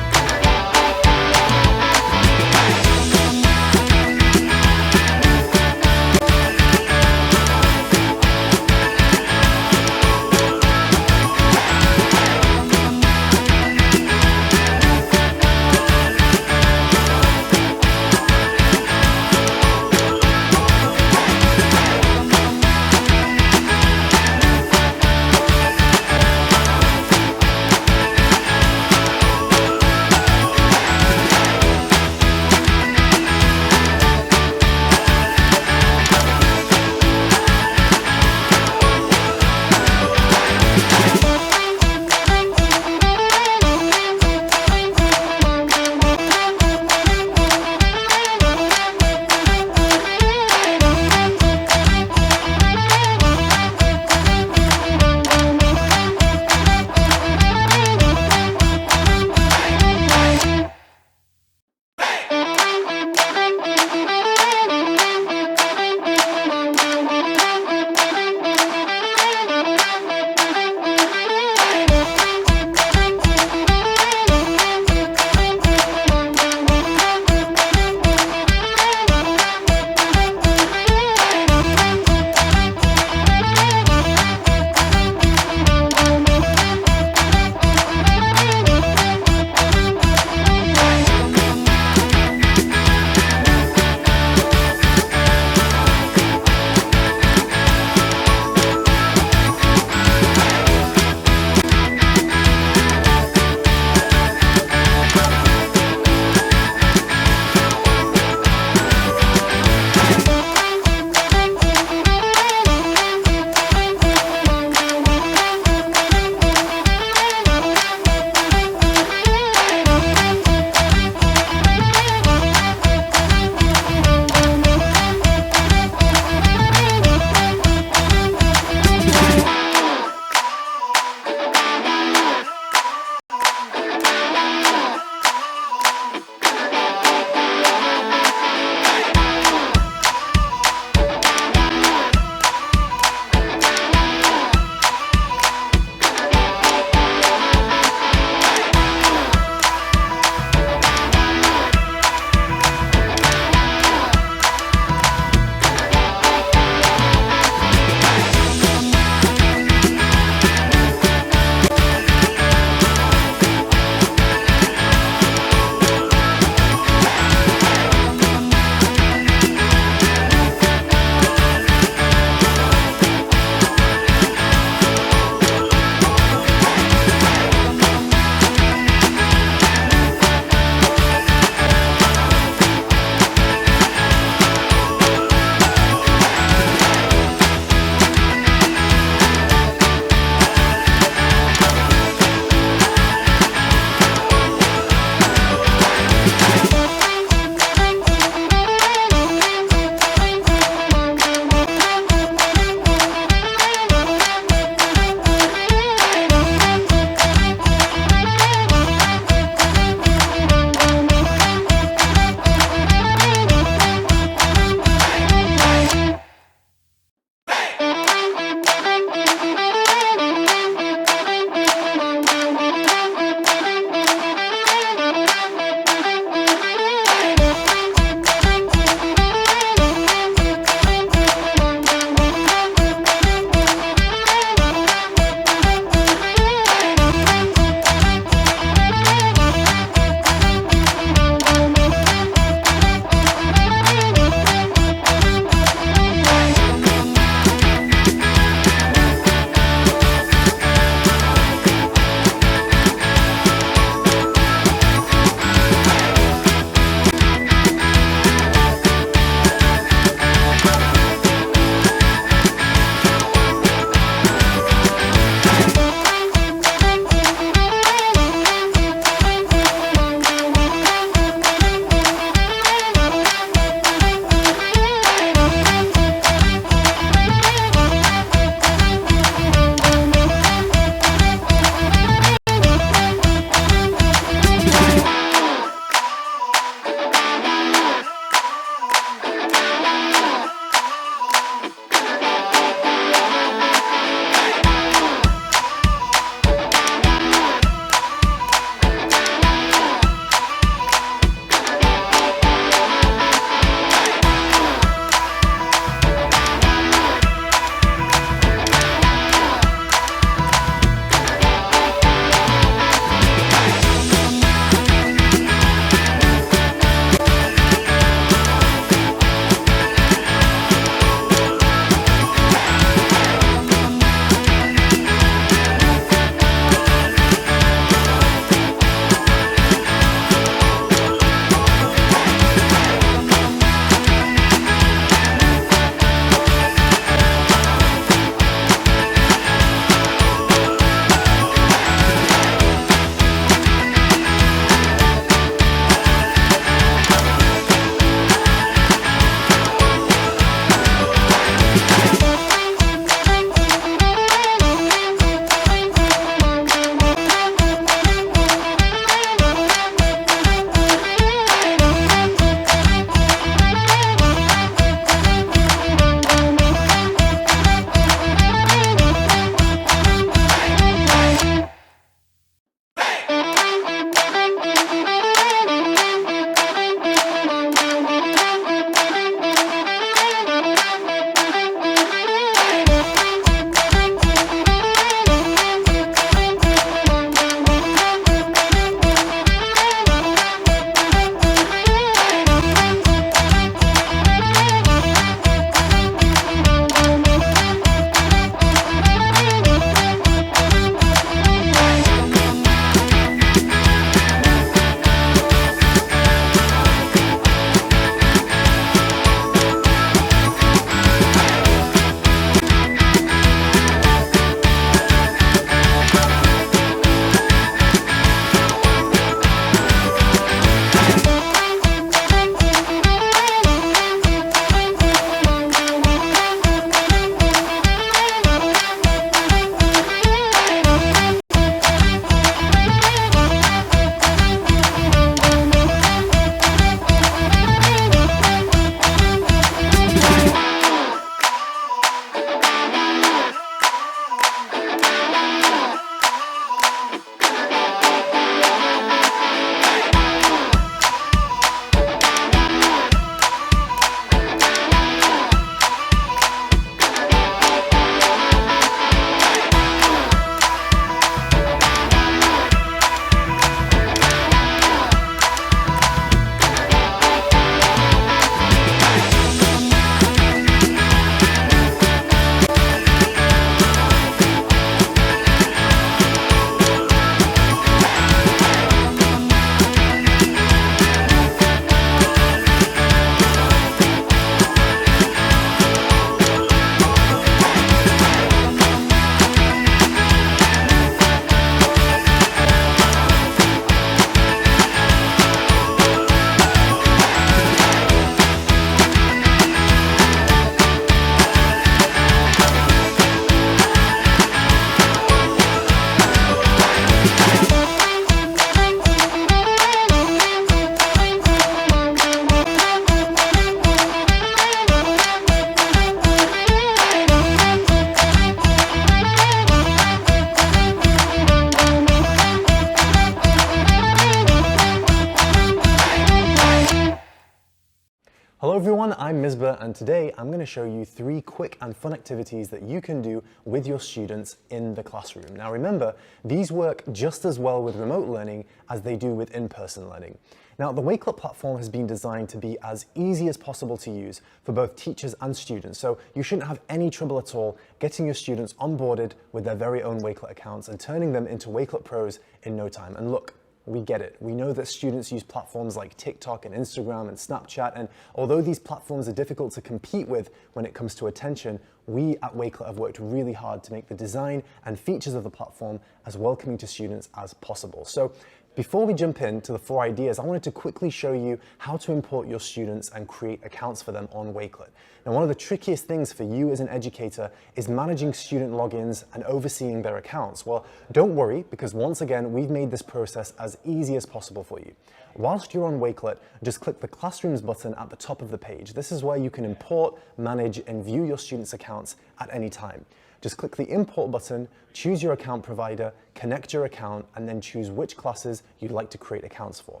I'm Misbah, and today I'm going to show you 3 quick and fun activities that you can do with your students in the classroom. Now remember, these work just as well with remote learning as they do with in-person learning. Now the Wakelet platform has been designed to be as easy as possible to use for both teachers and students, so you shouldn't have any trouble at all getting your students onboarded with their very own Wakelet accounts and turning them into Wakelet pros in no time. And look, we get it. We know that students use platforms like TikTok and Instagram and Snapchat, and although these platforms are difficult to compete with when it comes to attention, we at Wakelet have worked really hard to make the design and features of the platform as welcoming to students as possible. So before we jump into the 4 ideas, I wanted to quickly show you how to import your students and create accounts for them on Wakelet. Now, one of the trickiest things for you as an educator is managing student logins and overseeing their accounts. Well, don't worry, because once again, we've made this process as easy as possible for you. Whilst you're on Wakelet, just click the Classrooms button at the top of the page. This is where you can import, manage, and view your students' accounts at any time. Just click the Import button, choose your account provider, connect your account, and then choose which classes you'd like to create accounts for.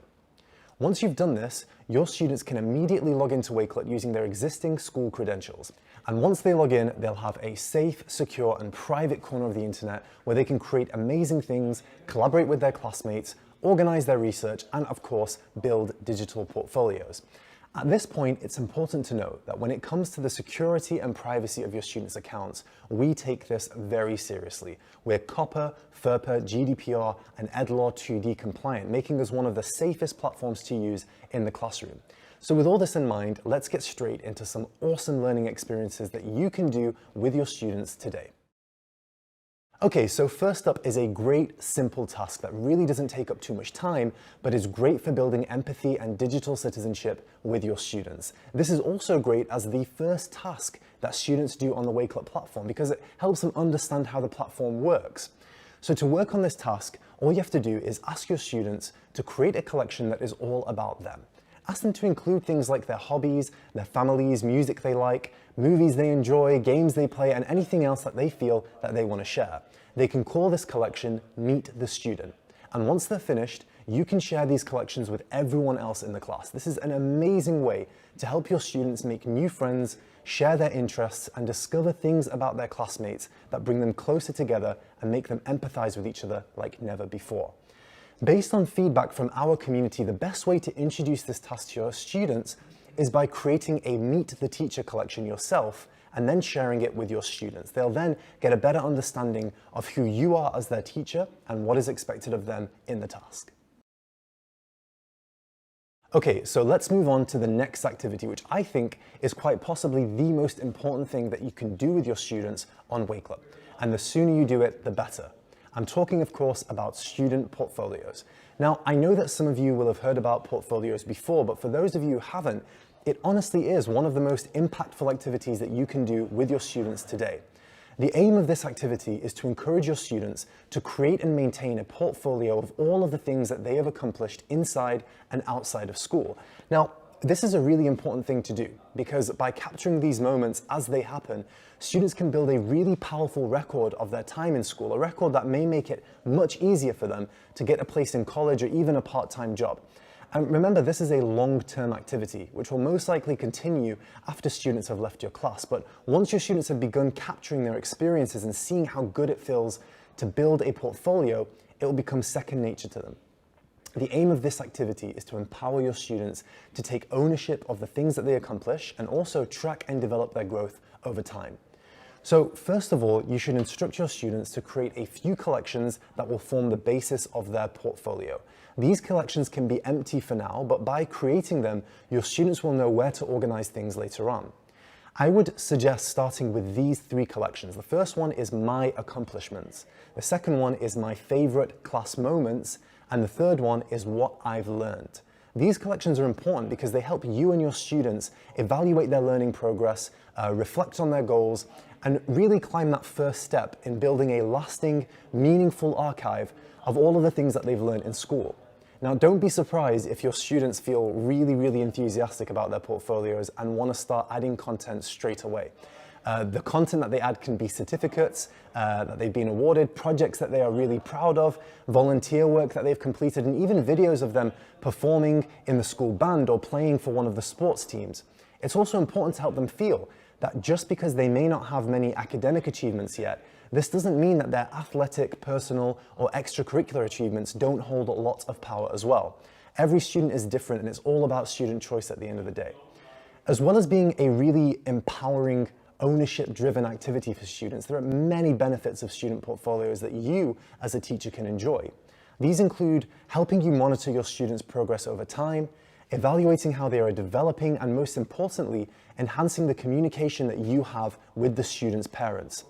Once you've done this, your students can immediately log into Wakelet using their existing school credentials. And once they log in, they'll have a safe, secure, and private corner of the internet where they can create amazing things, collaborate with their classmates, organize their research, and of course, build digital portfolios. At this point, it's important to note that when it comes to the security and privacy of your students' accounts, we take this very seriously. We're COPPA, FERPA, GDPR, and EdLaw 2D compliant, making us one of the safest platforms to use in the classroom. So with all this in mind, let's get straight into some awesome learning experiences that you can do with your students today. Okay, so first up is a great, simple task that really doesn't take up too much time, but is great for building empathy and digital citizenship with your students. This is also great as the first task that students do on the Wakelet platform because it helps them understand how the platform works. So to work on this task, all you have to do is ask your students to create a collection that is all about them. Ask them to include things like their hobbies, their families, music they like, movies they enjoy, games they play, and anything else that they feel that they want to share. They can call this collection Meet the Student. And once they're finished, you can share these collections with everyone else in the class. This is an amazing way to help your students make new friends, share their interests, and discover things about their classmates that bring them closer together and make them empathize with each other like never before. Based on feedback from our community, the best way to introduce this task to your students is by creating a Meet the Teacher collection yourself and then sharing it with your students. They'll then get a better understanding of who you are as their teacher and what is expected of them in the task. Okay, so let's move on to the next activity, which I think is quite possibly the most important thing that you can do with your students on Wakelet. And the sooner you do it, the better. I'm talking, of course, about student portfolios. Now, I know that some of you will have heard about portfolios before, but for those of you who haven't, it honestly is one of the most impactful activities that you can do with your students today. The aim of this activity is to encourage your students to create and maintain a portfolio of all of the things that they have accomplished inside and outside of school. Now, this is a really important thing to do because by capturing these moments as they happen, students can build a really powerful record of their time in school, a record that may make it much easier for them to get a place in college or even a part-time job. And remember, this is a long-term activity, which will most likely continue after students have left your class. But once your students have begun capturing their experiences and seeing how good it feels to build a portfolio, it will become second nature to them. The aim of this activity is to empower your students to take ownership of the things that they accomplish and also track and develop their growth over time. So first of all, you should instruct your students to create a few collections that will form the basis of their portfolio. These collections can be empty for now, but by creating them, your students will know where to organize things later on. I would suggest starting with these 3 collections. The first one is My Accomplishments. The second one is My Favorite Class Moments. And the third one is What I've Learned. These collections are important because they help you and your students evaluate their learning progress, reflect on their goals, and really climb that first step in building a lasting, meaningful archive of all of the things that they've learned in school. Now, don't be surprised if your students feel really enthusiastic about their portfolios and want to start adding content straight away. The content that they add can be certificates that they've been awarded, projects that they are really proud of, volunteer work that they've completed, and even videos of them performing in the school band or playing for one of the sports teams. It's also important to help them feel that just because they may not have many academic achievements yet, this doesn't mean that their athletic, personal, or extracurricular achievements don't hold a lot of power as well. Every student is different, and it's all about student choice at the end of the day. As well as being a really empowering, ownership-driven activity for students, there are many benefits of student portfolios that you as a teacher can enjoy. These include helping you monitor your students' progress over time, evaluating how they are developing, and most importantly, enhancing the communication that you have with the students' parents.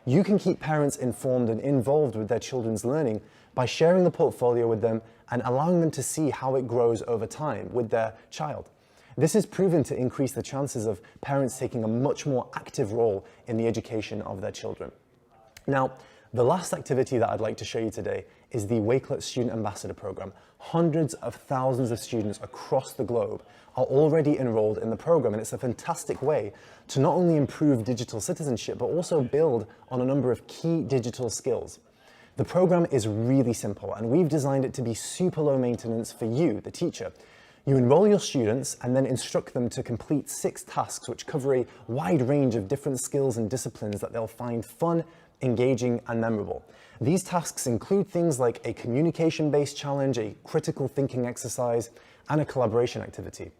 You can keep parents informed and involved with their children's learning by sharing the portfolio with them and allowing them to see how it grows over time with their child. This is proven to increase the chances of parents taking a much more active role in the education of their children. Now, the last activity that I'd like to show you today is the Wakelet Student Ambassador Program. Hundreds of thousands of students across the globe are already enrolled in the program, and it's a fantastic way to not only improve digital citizenship, but also build on a number of key digital skills. The program is really simple, and we've designed it to be super low maintenance for you, the teacher. You enroll your students and then instruct them to complete 6 tasks which cover a wide range of different skills and disciplines that they'll find fun, engaging, and memorable. These tasks include things like a communication-based challenge, a critical thinking exercise, and a collaboration activity.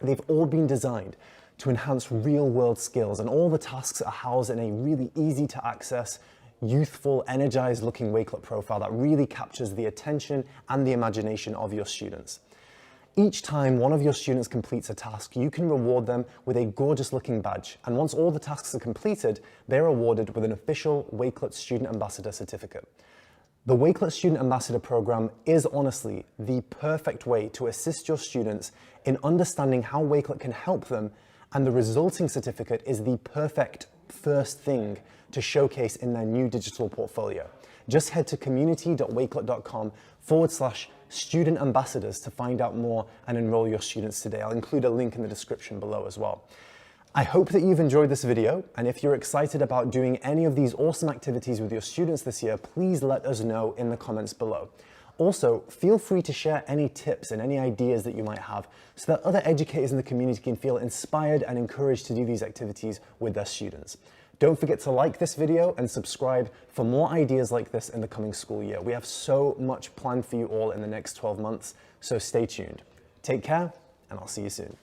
They've all been designed to enhance real-world skills, and all the tasks are housed in a really easy-to-access, youthful, energized-looking Wakelet profile that really captures the attention and the imagination of your students. Each time one of your students completes a task, you can reward them with a gorgeous looking badge. And once all the tasks are completed, they're awarded with an official Wakelet Student Ambassador certificate. The Wakelet Student Ambassador program is honestly the perfect way to assist your students in understanding how Wakelet can help them, and the resulting certificate is the perfect first thing to showcase in their new digital portfolio. Just head to community.wakelet.com/student ambassadors to find out more and enroll your students today. I'll include a link in the description below as well. I hope that you've enjoyed this video, and if you're excited about doing any of these awesome activities with your students this year, please let us know in the comments below. Also, feel free to share any tips and any ideas that you might have so that other educators in the community can feel inspired and encouraged to do these activities with their students. Don't forget to like this video and subscribe for more ideas like this in the coming school year. We have so much planned for you all in the next 12 months, so stay tuned. Take care, and I'll see you soon.